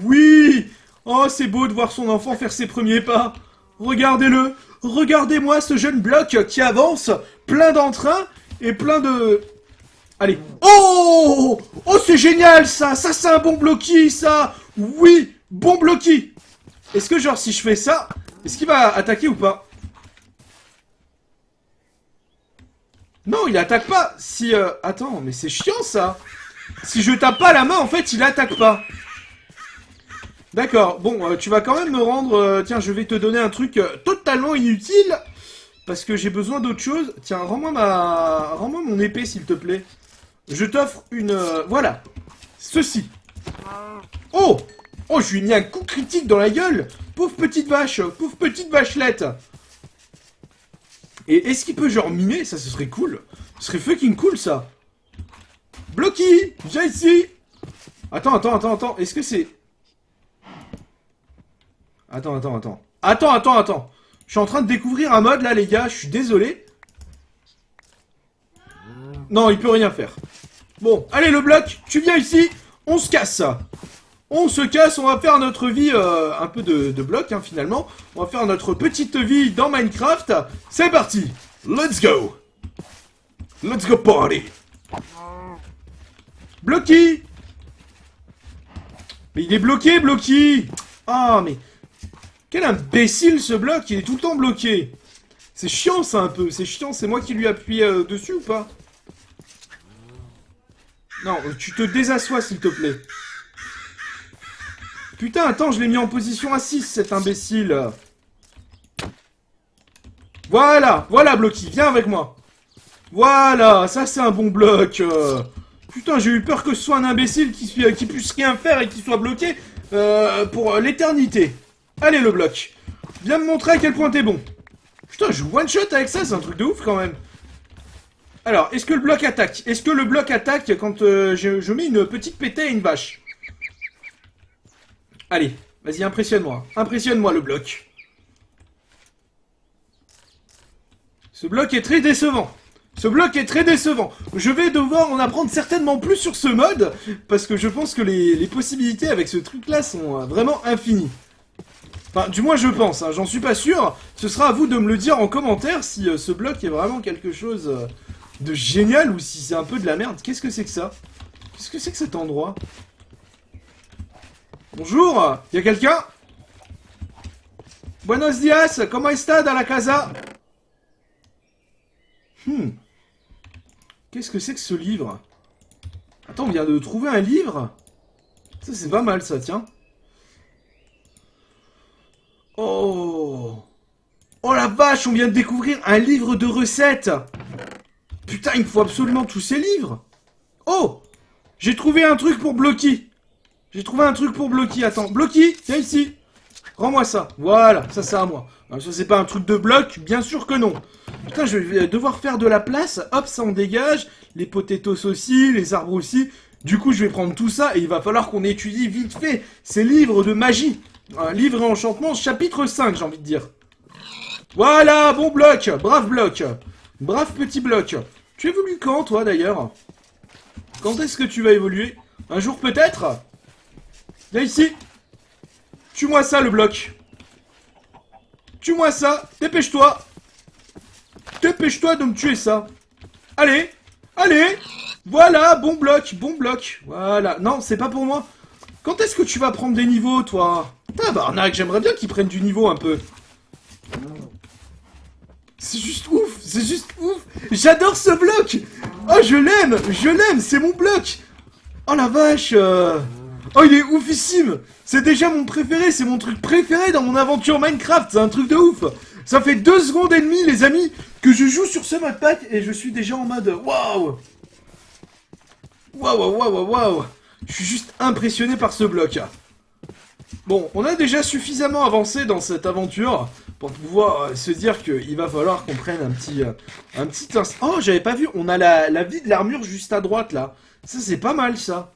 oui. Oh, c'est beau de voir son enfant faire ses premiers pas. Regardez-le. Regardez-moi ce jeune Bloc qui avance, plein d'entrain et plein de... Allez. Oh! Oh, c'est génial, ça! Ça, c'est un bon Blocky, ça! Oui! Bon Blocky! Est-ce que, genre, si je fais ça, est-ce qu'il va attaquer ou pas? Non, il attaque pas. Si, attends, mais c'est chiant, ça! Si je tape pas la main, en fait, il attaque pas. D'accord, bon, tu vas quand même me rendre... tiens, je vais te donner un truc totalement inutile. Parce que j'ai besoin d'autre chose. Tiens, rends-moi mon épée, s'il te plaît. Je t'offre une... voilà. Ceci. Oh! Oh, je lui ai mis un coup critique dans la gueule. Pauvre petite vache. Pauvre petite vachelette. Et est-ce qu'il peut genre mimer? Ça, ce serait cool. Ce serait fucking cool, ça. Blocky, viens ici. Attends. Est-ce que c'est... Attends. Je suis en train de découvrir un mode, là, les gars. Je suis désolé. Non, il peut rien faire. Bon, allez, le Bloc, tu viens ici. On se casse. On se casse, on va faire notre vie, un peu de bloc, hein, finalement. On va faire notre petite vie dans Minecraft. C'est parti. Let's go. Let's go party. Blocky. Mais il est bloqué, Blocky. Ah, mais... Quel imbécile, ce Bloc. Il est tout le temps bloqué. C'est chiant, ça, un peu. C'est chiant. C'est moi qui lui appuie dessus, ou pas? Non, tu te désassois, s'il te plaît. Putain, attends, je l'ai mis en position assise, cet imbécile. Voilà, Blocky, viens avec moi. Voilà, ça c'est un bon bloc. Putain, j'ai eu peur que ce soit un imbécile qui puisse rien faire et qui soit bloqué pour l'éternité. Allez, le Bloc. Viens me montrer à quel point t'es bon. Putain, je one shot avec ça, c'est un truc de ouf quand même. Alors, est-ce que le Bloc attaque? Est-ce que le Bloc attaque quand je mets une petite pétée à une vache? Allez, vas-y, impressionne-moi. Impressionne-moi, le Bloc. Ce bloc est très décevant. Ce bloc est très décevant. Je vais devoir en apprendre certainement plus sur ce mode, parce que je pense que les possibilités avec ce truc-là sont vraiment infinies. Enfin, du moins je pense, hein, j'en suis pas sûr. Ce sera à vous de me le dire en commentaire si ce bloc est vraiment quelque chose de génial ou si c'est un peu de la merde. Qu'est-ce que c'est que ça? Qu'est-ce que c'est que cet endroit? Bonjour, y a quelqu'un? Buenos dias, comment está dans la casa? Qu'est-ce que c'est que ce livre? Attends, on vient de trouver un livre? Ça, c'est pas mal, ça, tiens. Oh! Oh la vache, on vient de découvrir un livre de recettes! Putain, il me faut absolument tous ces livres! Oh! J'ai trouvé un truc pour Blocky! Attends, Blocky, viens ici! Rends-moi ça! Voilà, ça c'est à moi. Alors, ça c'est pas un truc de bloc? Bien sûr que non! Putain, je vais devoir faire de la place. Hop, ça en dégage. Les potatoes aussi, les arbres aussi. Du coup, je vais prendre tout ça et il va falloir qu'on étudie vite fait ces livres de magie. Un livre et enchantement, chapitre 5, j'ai envie de dire. Voilà, bon Bloc, brave Bloc. Brave petit Bloc. Tu évolues quand, toi, d'ailleurs? Quand est-ce que tu vas évoluer? Un jour, peut-être? Viens ici. Tue-moi ça, le Bloc. Tue-moi ça, dépêche-toi. Dépêche-toi de me tuer ça. Allez, allez. Voilà, bon Bloc, Voilà, non, c'est pas pour moi. Quand est-ce que tu vas prendre des niveaux, toi? Tabarnak, j'aimerais bien qu'ils prennent du niveau un peu. C'est juste ouf, C'est juste ouf. J'adore ce bloc. Oh, je l'aime, c'est mon bloc. Oh la vache. Oh, il est oufissime. C'est déjà mon préféré, c'est mon truc préféré dans mon aventure Minecraft. C'est un truc de ouf. Ça fait 2 secondes et demie, les amis, que je joue sur ce modpack et je suis déjà en mode waouh. Waouh. Je suis juste impressionné par ce bloc. Bon, on a déjà suffisamment avancé dans cette aventure pour pouvoir se dire qu'il va falloir qu'on prenne un petit instant. Oh, j'avais pas vu, on a la vie de l'armure juste à droite, là. Ça, c'est pas mal, ça.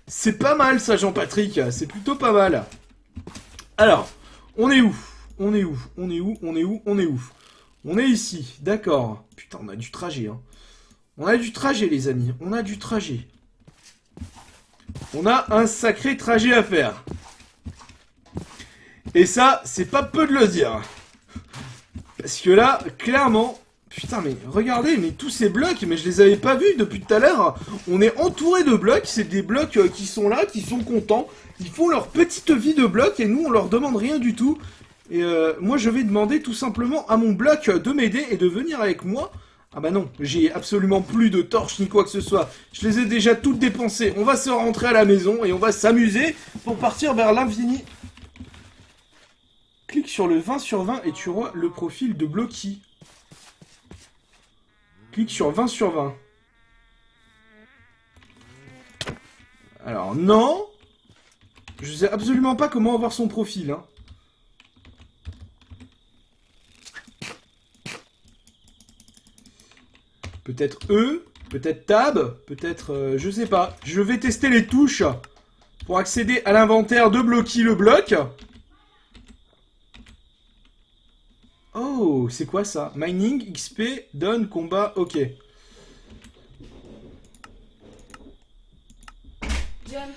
C'est pas mal, ça, Jean-Patrick. C'est plutôt pas mal. Alors, on est où? On est ici, d'accord. Putain, on a du trajet, hein. On a du trajet, les amis. On a du trajet. On a un sacré trajet à faire. Et ça, c'est pas peu de le dire. Parce que là, clairement... Putain, mais regardez, mais tous ces blocs, mais je les avais pas vus depuis tout à l'heure. On est entouré de blocs, c'est des blocs qui sont là, qui sont contents. Ils font leur petite vie de blocs et nous, on leur demande rien du tout. Et moi, je vais demander tout simplement à mon bloc de m'aider et de venir avec moi. Ah bah non, j'ai absolument plus de torches ni quoi que ce soit. Je les ai déjà toutes dépensées. On va se rentrer à la maison et on va s'amuser pour partir vers l'infini. Clique sur le 20/20 et tu vois le profil de Blocky. Clique sur 20/20. Alors, non. Je sais absolument pas comment avoir son profil, hein. Peut-être E, peut-être Tab, peut-être... je sais pas. Je vais tester les touches pour accéder à l'inventaire de Blocky le bloc. Oh, c'est quoi ça? Mining, XP, Done, combat, ok. John,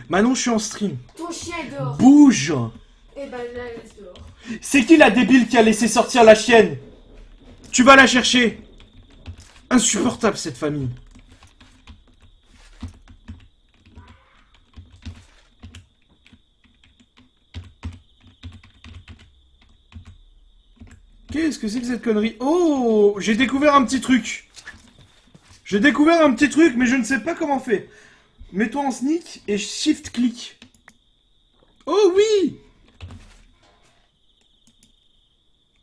Manon, je suis en stream. ton chien est dehors. Bouge! Eh ben là, laisse dehors. C'est qui la débile qui a laissé sortir la chienne? Tu vas la chercher. Insupportable cette famille. Qu'est-ce que c'est que cette connerie? Oh, j'ai découvert un petit truc. J'ai découvert un petit truc, mais je ne sais pas comment faire. Mets-toi en sneak et shift-click. Oh oui!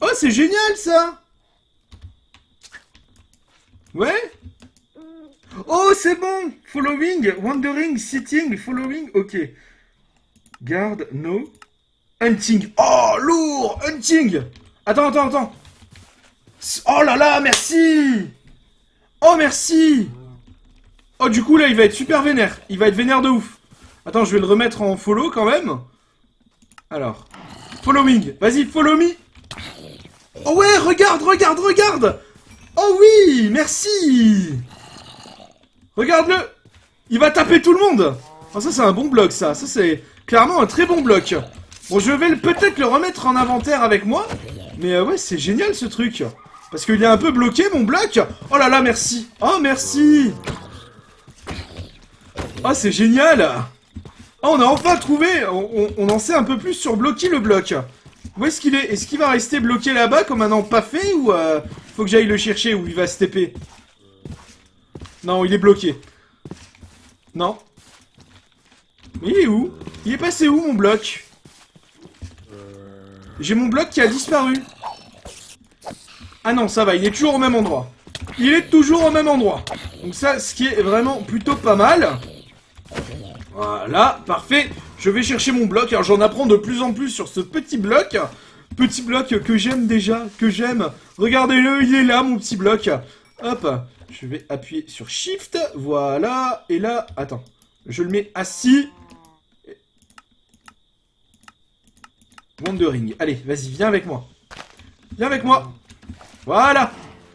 Oh, c'est génial ça! Ouais? Oh, c'est bon! Following, wandering, sitting, following, ok. Garde, no. Hunting. Oh, lourd! Hunting! Attends. Oh là là, merci! Oh, merci! Oh, du coup, là, il va être super vénère. Il va être vénère de ouf. Attends, je vais le remettre en follow, quand même. Alors. Following. Vas-y, follow me. Oh ouais, regarde! Oh oui, merci! Regarde-le! Il va taper tout le monde! Oh, ça, c'est un bon bloc, ça. Ça, c'est clairement un très bon bloc. Bon, je vais peut-être le remettre en inventaire avec moi. Mais ouais, c'est génial, ce truc. Parce qu'il est un peu bloqué, mon bloc. Oh là là, merci! Oh, merci! Oh, c'est génial! Oh, on a enfin trouvé! On en sait un peu plus sur Blocky, le bloc. Où est-ce qu'il est? Est-ce qu'il va rester bloqué là-bas comme un empaffé ou faut que j'aille le chercher ou il va se TP? Non, il est bloqué. Non. Mais il est où? Il est passé où mon bloc? J'ai mon bloc qui a disparu. Ah non, ça va, il est toujours au même endroit. Il est toujours au même endroit. Donc ça, ce qui est vraiment plutôt pas mal. Voilà, parfait. Je vais chercher mon bloc. Alors j'en apprends de plus en plus sur ce petit bloc. Petit bloc que j'aime déjà, que j'aime. Regardez-le, il est là, mon petit bloc. Hop, je vais appuyer sur Shift. Voilà, et là, attends. Je le mets assis. Wandering. Allez, vas-y, viens avec moi. Viens avec moi. Voilà.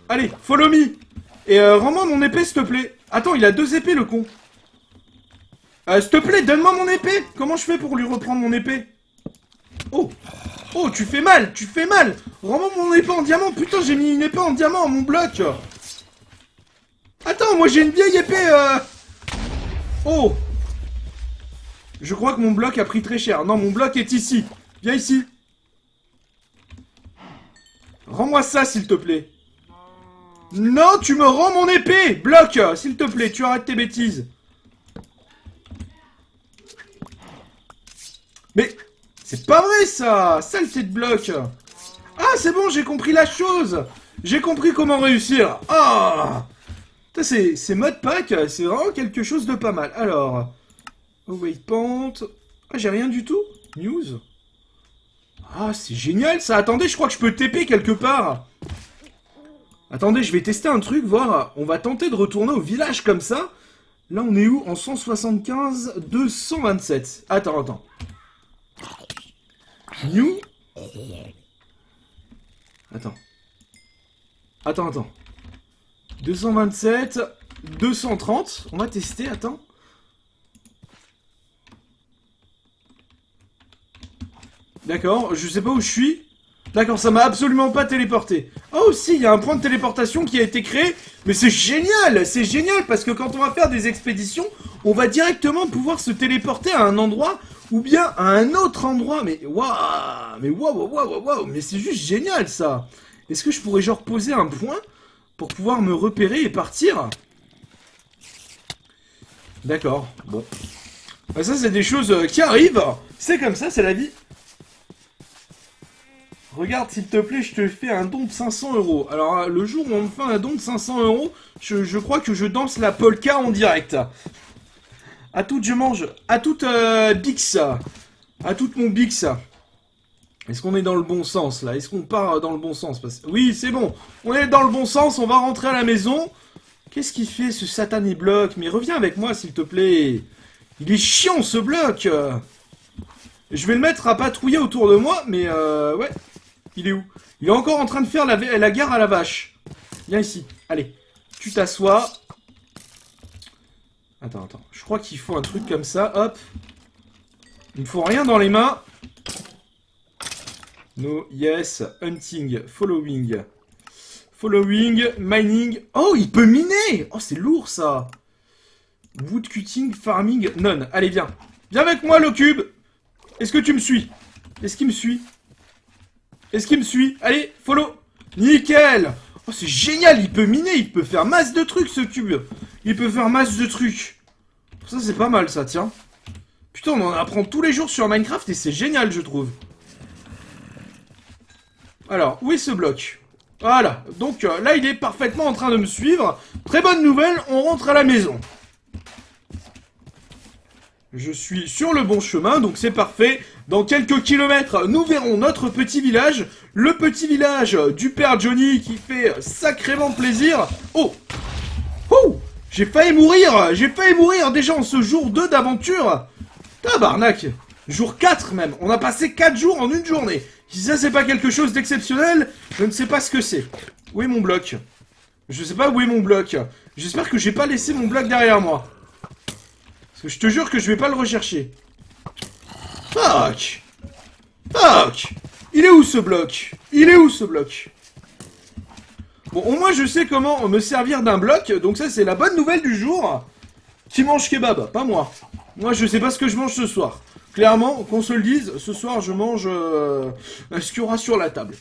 Allez, follow me. Et rends-moi mon épée, s'il te plaît. Attends, il a 2 épées, le con. S'il te plaît, donne-moi mon épée. Comment je fais pour lui reprendre mon épée? Oh. Oh, tu fais mal. Rends-moi mon épée en diamant. Putain, j'ai mis une épée en diamant à mon bloc. Attends, moi j'ai une vieille épée. Oh. Je crois que mon bloc a pris très cher. Non, mon bloc est ici. Viens ici. Rends-moi ça, s'il te plaît. Non, tu me rends mon épée! Bloc, s'il te plaît, tu arrêtes tes bêtises. Mais c'est pas vrai ça! Saleté de bloc! Ah, c'est bon, j'ai compris la chose! J'ai compris comment réussir! Ah! C'est modpack, c'est vraiment quelque chose de pas mal. Alors, waypoint. Ah, j'ai rien du tout. News. Ah, c'est génial ça! Attendez, je crois que je peux TP quelque part! Attendez, je vais tester un truc, voir. On va tenter de retourner au village comme ça. Là, on est où? En 175, 227. Attends. New. Attends. 227, 230. On va tester, attends. D'accord, je sais pas où je suis. D'accord, ça m'a absolument pas téléporté. Oh si, il y a un point de téléportation qui a été créé. Mais c'est génial parce que quand on va faire des expéditions, on va directement pouvoir se téléporter à un endroit ou bien à un autre endroit. Mais waouh, mais c'est juste génial ça. Est-ce que je pourrais genre poser un point pour pouvoir me repérer et partir? D'accord, bon. Bah, ça c'est des choses qui arrivent. C'est comme ça, c'est la vie. Regarde, s'il te plaît, je te fais un don de 500 €. Alors, le jour où on me fait un don de 500 €, je crois que je danse la polka en direct. À toute, je mange. À toute Bix. À toute mon Bix. Est-ce qu'on est dans le bon sens, là? Est-ce qu'on part dans le bon sens? Oui, c'est bon. On est dans le bon sens, on va rentrer à la maison. Qu'est-ce qu'il fait, ce satané bloc? Mais reviens avec moi, s'il te plaît. Il est chiant, ce bloc. Je vais le mettre à patrouiller autour de moi, mais ouais. Il est où? Il est encore en train de faire la gare à la vache. Viens ici. Allez. Tu t'assois. Attends. Je crois qu'il faut un truc comme ça. Hop. Il me faut rien dans les mains. No, yes. Hunting. Following. Mining. Oh, il peut miner! Oh, c'est lourd, ça. Woodcutting, farming, none. Allez, viens. Viens avec moi, le cube. Est-ce que tu me suis? Est-ce qu'il me suit? Allez, follow. Nickel. Oh, c'est génial, il peut miner, il peut faire masse de trucs, ce cube. Ça, c'est pas mal, ça, tiens. Putain, on en apprend tous les jours sur Minecraft et c'est génial, je trouve. Alors, où est ce bloc? Voilà, donc là, il est parfaitement en train de me suivre. Très bonne nouvelle, on rentre à la maison. Je suis sur le bon chemin, donc c'est parfait. Dans quelques kilomètres, nous verrons notre petit village. Le petit village du père Johnny qui fait sacrément plaisir. Oh! Oh! J'ai failli mourir déjà en ce jour 2 d'aventure. Tabarnak! Jour 4 même. On a passé 4 jours en une journée. Si ça c'est pas quelque chose d'exceptionnel, je ne sais pas ce que c'est. Où est mon bloc? Je sais pas où est mon bloc. J'espère que j'ai pas laissé mon bloc derrière moi. Je te jure que je vais pas le rechercher. Fuck! Il est où ce bloc? Bon, au moins je sais comment me servir d'un bloc, donc ça c'est la bonne nouvelle du jour. Qui mange kebab? Pas moi. Moi je sais pas ce que je mange ce soir. Clairement, qu'on se le dise, ce soir je mange ce qu'il y aura sur la table.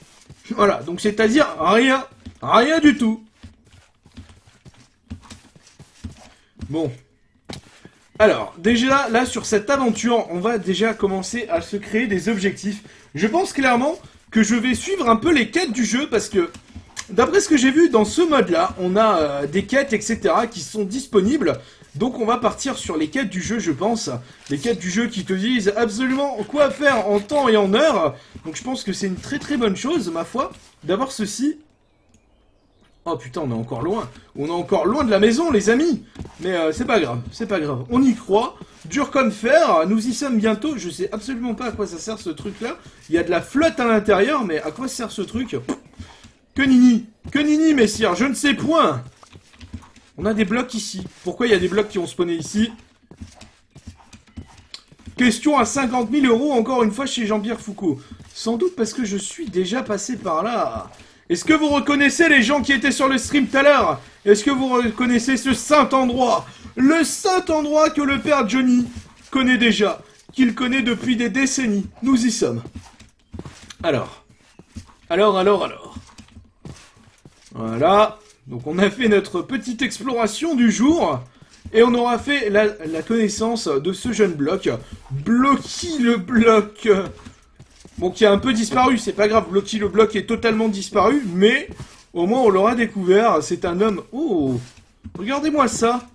Voilà, donc c'est-à-dire rien. Rien du tout. Bon. Alors, déjà, là, sur cette aventure, on va déjà commencer à se créer des objectifs. Je pense clairement que je vais suivre un peu les quêtes du jeu, parce que, d'après ce que j'ai vu dans ce mode-là, on a des quêtes, etc., qui sont disponibles. Donc on va partir sur les quêtes du jeu, je pense. Les quêtes du jeu qui te disent absolument quoi faire en temps et en heure. Donc je pense que c'est une très très bonne chose, ma foi, d'avoir ceci. Oh putain, on est encore loin. On est encore loin de la maison, les amis. Mais c'est pas grave. On y croit. Dur comme fer. Nous y sommes bientôt. Je sais absolument pas à quoi ça sert ce truc-là. Il y a de la flotte à l'intérieur, mais à quoi sert ce truc? Que nini, messire. Je ne sais point. On a des blocs ici. Pourquoi il y a des blocs qui ont spawné ici? Question à 50 000 € encore une fois chez Jean-Pierre Foucault. Sans doute parce que je suis déjà passé par là. Est-ce que vous reconnaissez les gens qui étaient sur le stream tout à l'heure? Est-ce que vous reconnaissez ce saint endroit? Le saint endroit que le père Johnny connaît déjà. Qu'il connaît depuis des décennies. Nous y sommes. Alors. Voilà. Donc on a fait notre petite exploration du jour. Et on aura fait la connaissance de ce jeune bloc. Blocky le bloc. Bon, qui a un peu disparu, c'est pas grave. Blocky le bloc est totalement disparu. Mais au moins on l'aura découvert. C'est un homme... Oh, regardez-moi ça.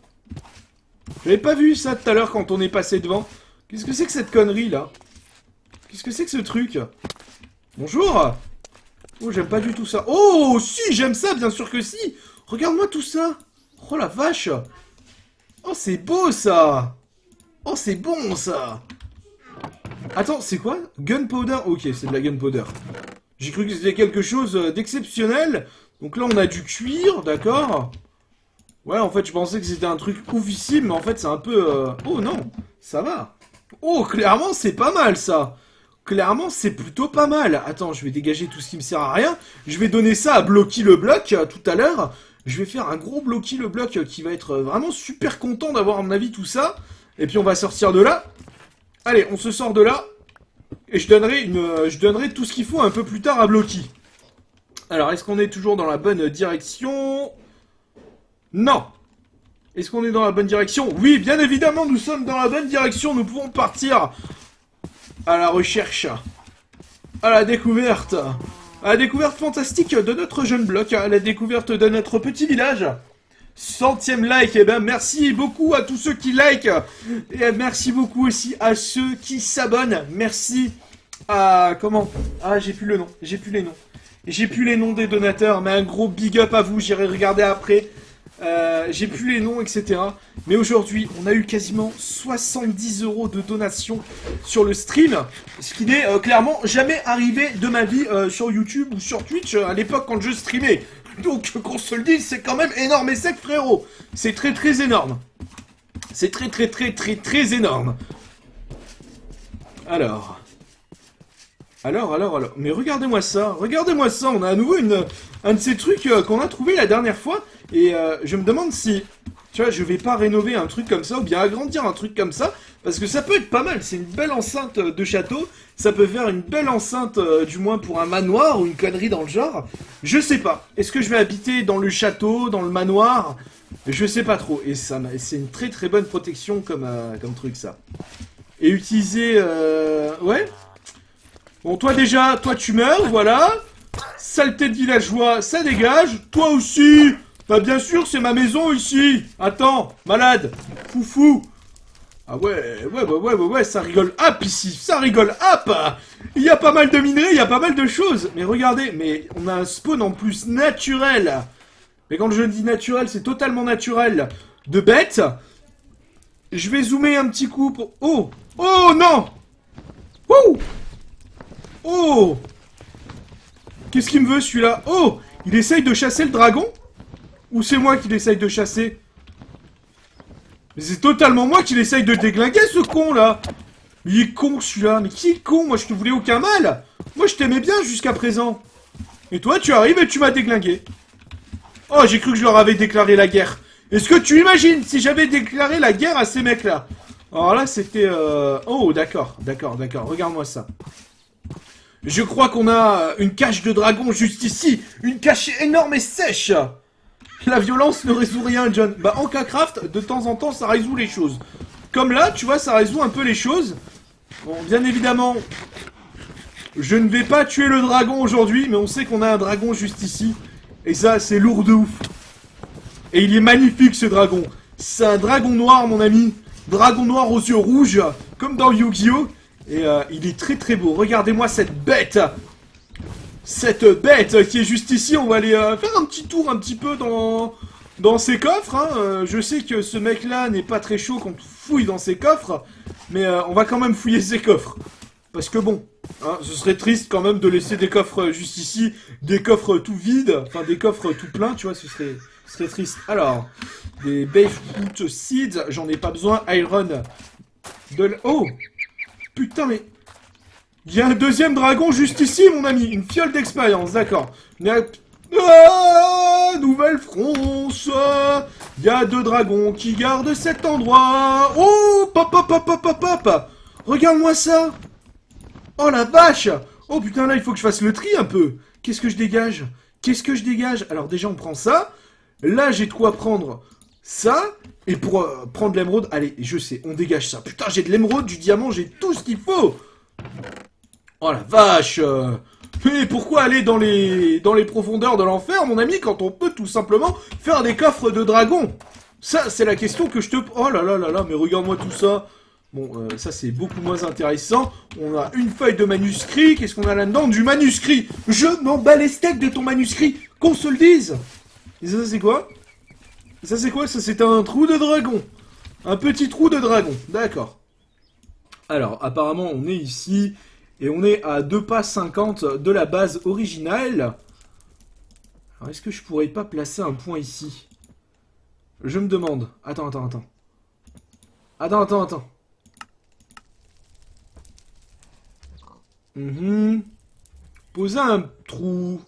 J'avais pas vu ça tout à l'heure quand on est passé devant. Qu'est-ce que c'est que cette connerie là? Qu'est-ce que c'est que ce truc? Bonjour. Oh, j'aime pas du tout ça. Oh, si, j'aime ça, bien sûr que si. Regarde-moi tout ça. Oh la vache. Oh, c'est beau ça. Oh, c'est bon ça. Attends, c'est quoi? Gunpowder. Ok, c'est de la gunpowder. J'ai cru que c'était quelque chose d'exceptionnel. Donc là, on a du cuir, d'accord. Ouais, en fait, je pensais que c'était un truc oufissime, mais en fait, c'est un peu... Oh non, ça va. Oh, clairement, c'est pas mal ça. Clairement, c'est plutôt pas mal. Attends, je vais dégager tout ce qui me sert à rien. Je vais donner ça à Blocky le bloc tout à l'heure. Je vais faire un gros Blocky le bloc qui va être vraiment super content d'avoir, à mon avis, tout ça. Et puis, on va sortir de là. Allez, on se sort de là. Et je donnerai tout ce qu'il faut un peu plus tard à Blocky. Alors, est-ce qu'on est toujours dans la bonne direction? Non. Est-ce qu'on est dans la bonne direction? Oui, bien évidemment, nous sommes dans la bonne direction. Nous pouvons partir à la recherche, à la découverte fantastique de notre jeune bloc, à la découverte de notre petit village. 100e like, et ben merci beaucoup à tous ceux qui like, et merci beaucoup aussi à ceux qui s'abonnent. Merci à... Comment? Ah, j'ai plus le nom, j'ai plus les noms des donateurs, mais un gros big up à vous, j'irai regarder après. J'ai plus les noms, etc. Mais aujourd'hui, on a eu quasiment 70 € de donation sur le stream, ce qui n'est clairement jamais arrivé de ma vie sur YouTube ou sur Twitch à l'époque quand je streamais. Donc, qu'on se le dise, c'est quand même énorme et sec, frérot. C'est très très énorme. C'est très très très très très énorme. Alors. Mais regardez-moi ça, on a à nouveau un de ces trucs qu'on a trouvé la dernière fois. Et je me demande si, tu vois, je vais pas rénover un truc comme ça, ou bien agrandir un truc comme ça, parce que ça peut être pas mal, c'est une belle enceinte de château, ça peut faire une belle enceinte, du moins pour un manoir, ou une connerie dans le genre, je sais pas. Est-ce que je vais habiter dans le château, dans le manoir? Je sais pas trop, et ça, c'est une très très bonne protection comme truc ça. Et utiliser, ouais. Bon, toi tu meurs, voilà. Saleté de villageois, ça dégage. Toi aussi. Bah bien sûr, c'est ma maison ici. Attends, malade, foufou. Ah ouais, ça rigole hop ici, ça rigole hop. Il y a pas mal de minerais, il y a pas mal de choses. Mais regardez, mais on a un spawn en plus naturel. Mais quand je dis naturel, c'est totalement naturel. De bêtes. Je vais zoomer un petit coup pour... Oh, oh non. Wouh. Oh! Qu'est-ce qu'il me veut celui-là? Oh! Il essaye de chasser le dragon? Ou c'est moi qui l'essaye de chasser? Mais c'est totalement moi qui l'essaye de déglinguer ce con là! Il est con celui-là, mais qui est con? Moi je te voulais aucun mal! Moi je t'aimais bien jusqu'à présent! Et toi tu arrives et tu m'as déglingué! Oh, j'ai cru que je leur avais déclaré la guerre! Est-ce que tu imagines si j'avais déclaré la guerre à ces mecs là? Alors là c'était... Oh d'accord, regarde-moi ça. Je crois qu'on a une cache de dragon juste ici. Une cache énorme et sèche. La violence ne résout rien, John. Bah, en K-Craft, de temps en temps, ça résout les choses. Comme là, tu vois, ça résout un peu les choses. Bon, bien évidemment, je ne vais pas tuer le dragon aujourd'hui, mais on sait qu'on a un dragon juste ici. Et ça, c'est lourd de ouf. Et il est magnifique, ce dragon. C'est un dragon noir, mon ami. Dragon noir aux yeux rouges, comme dans Yu-Gi-Oh! Et il est très très beau. Regardez-moi cette bête. Cette bête qui est juste ici. On va aller faire un petit tour un petit peu dans ses coffres. Hein. Je sais que ce mec-là n'est pas très chaud quand on fouille dans ses coffres. Mais on va quand même fouiller ses coffres. Parce que bon, hein, ce serait triste quand même de laisser des coffres juste ici. Des coffres tout vides. Enfin des coffres tout pleins, tu vois, ce serait triste. Alors, des Bayfruit Seeds. J'en ai pas besoin. Iron. Oh! Putain, mais... Il y a un deuxième dragon juste ici, mon ami. Une fiole d'expérience, d'accord. Ah, Nouvelle France. Il y a 2 dragons qui gardent cet endroit. Oh, pop. Regarde-moi ça. Oh, la vache. Oh, putain, là, il faut que je fasse le tri un peu. Qu'est-ce que je dégage? Alors, déjà, on prend ça. Là, j'ai de quoi prendre ça. Et pour prendre l'émeraude, allez, je sais, on dégage ça. Putain, j'ai de l'émeraude, du diamant, j'ai tout ce qu'il faut. Oh la vache. Mais pourquoi aller dans les profondeurs de l'enfer, mon ami, quand on peut tout simplement faire des coffres de dragon? Ça, c'est la question que je te... Oh là là là là, mais regarde-moi tout ça. Bon, ça c'est beaucoup moins intéressant. On a une feuille de manuscrit. Qu'est-ce qu'on a là-dedans? Du manuscrit. Je m'en bats les steaks de ton manuscrit. Qu'on se le dise. Et ça c'est quoi? Ça c'est quoi? Ça c'est un trou de dragon. Un petit trou de dragon. D'accord. Alors, apparemment, on est ici. Et on est à 2 pas 50 de la base originale. Alors, est-ce que je pourrais pas placer un point ici? Je me demande. Attends. Attends. Poser un trou.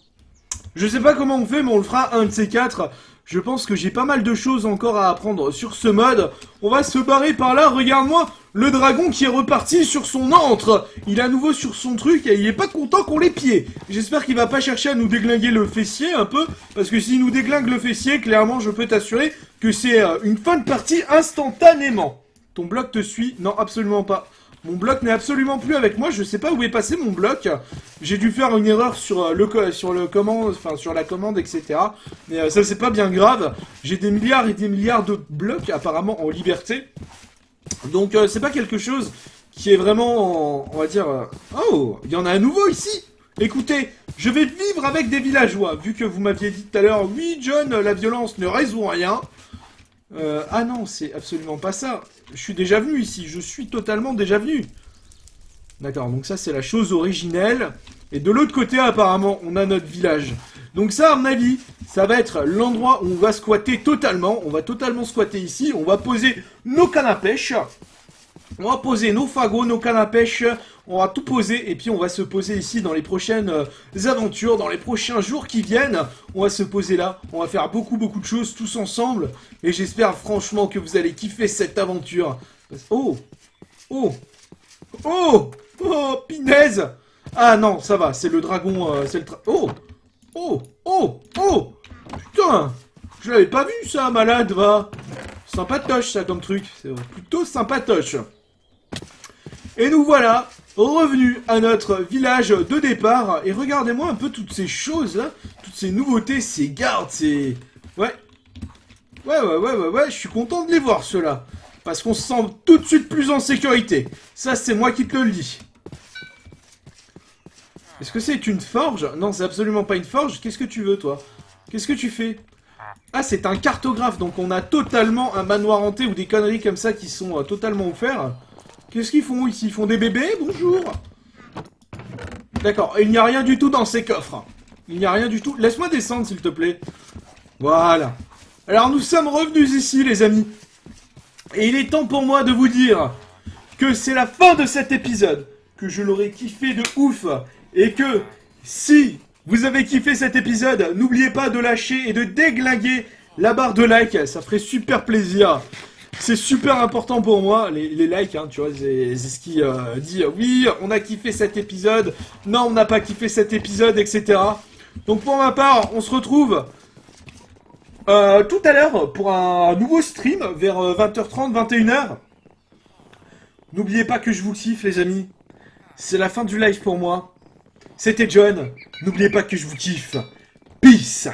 Je sais pas comment on fait, mais on le fera un de ces quatre. Je pense que j'ai pas mal de choses encore à apprendre sur ce mode. On va se barrer par là. Regarde-moi, le dragon qui est reparti sur son antre. Il est à nouveau sur son truc et il est pas content qu'on l'ait pied. J'espère qu'il va pas chercher à nous déglinguer le fessier un peu. Parce que s'il nous déglingue le fessier, clairement, je peux t'assurer que c'est une fin de partie instantanément. Ton bloc te suit? Non, absolument pas. Mon bloc n'est absolument plus avec moi, je sais pas où est passé mon bloc. J'ai dû faire une erreur sur sur la commande, etc. Mais ça c'est pas bien grave. J'ai des milliards et des milliards de blocs apparemment en liberté. Donc c'est pas quelque chose qui est vraiment, on va dire... Oh, il y en a un nouveau ici. Écoutez, je vais vivre avec des villageois, vu que vous m'aviez dit tout à l'heure, oui John, la violence ne résout rien. Ah non, c'est absolument pas ça. Je suis déjà venu ici, je suis totalement déjà venu. D'accord, donc ça c'est la chose originelle. Et de l'autre côté, apparemment, on a notre village. Donc ça, à mon avis, ça va être l'endroit où on va squatter totalement. On va totalement squatter ici. On va poser nos cannes à pêche. On va poser nos fagots, nos cannes à pêche. On va tout poser. Et puis on va se poser ici dans les prochaines aventures, dans les prochains jours qui viennent. On va se poser là. On va faire beaucoup de choses tous ensemble. Et j'espère franchement que vous allez kiffer cette aventure. Oh! Oh! Oh! Oh! Pinaise! Ah non, ça va, c'est le dragon, Oh! Oh! Oh! Oh! Putain! Je l'avais pas vu ça, malade, va! Sympatoche, ça, comme truc. C'est plutôt sympatoche. Et nous voilà, revenus à notre village de départ. Et regardez-moi un peu toutes ces choses-là. Toutes ces nouveautés, ces gardes, ces... Ouais, je suis content de les voir, ceux-là. Parce qu'on se sent tout de suite plus en sécurité. Ça, c'est moi qui te le dis. Est-ce que c'est une forge? Non, c'est absolument pas une forge. Qu'est-ce que tu veux, toi? Qu'est-ce que tu fais? Ah, c'est un cartographe. Donc, on a totalement un manoir hanté ou des conneries comme ça qui sont totalement offerts. Qu'est-ce qu'ils font ici? Ils font des bébés? Bonjour. D'accord. Il n'y a rien du tout dans ces coffres. Il n'y a rien du tout. Laisse-moi descendre, s'il te plaît. Voilà. Alors, nous sommes revenus ici, les amis. Et il est temps pour moi de vous dire que c'est la fin de cet épisode. Que je l'aurais kiffé de ouf. Et que si vous avez kiffé cet épisode, n'oubliez pas de lâcher et de déglinguer la barre de like. Ça ferait super plaisir. C'est super important pour moi, les likes, hein, tu vois, c'est ce qui dit oui, on a kiffé cet épisode, non, on n'a pas kiffé cet épisode, etc. Donc pour ma part, on se retrouve tout à l'heure pour un nouveau stream vers 20h30, 21h. N'oubliez pas que je vous kiffe, les amis. C'est la fin du live pour moi. C'était John. N'oubliez pas que je vous kiffe. Peace.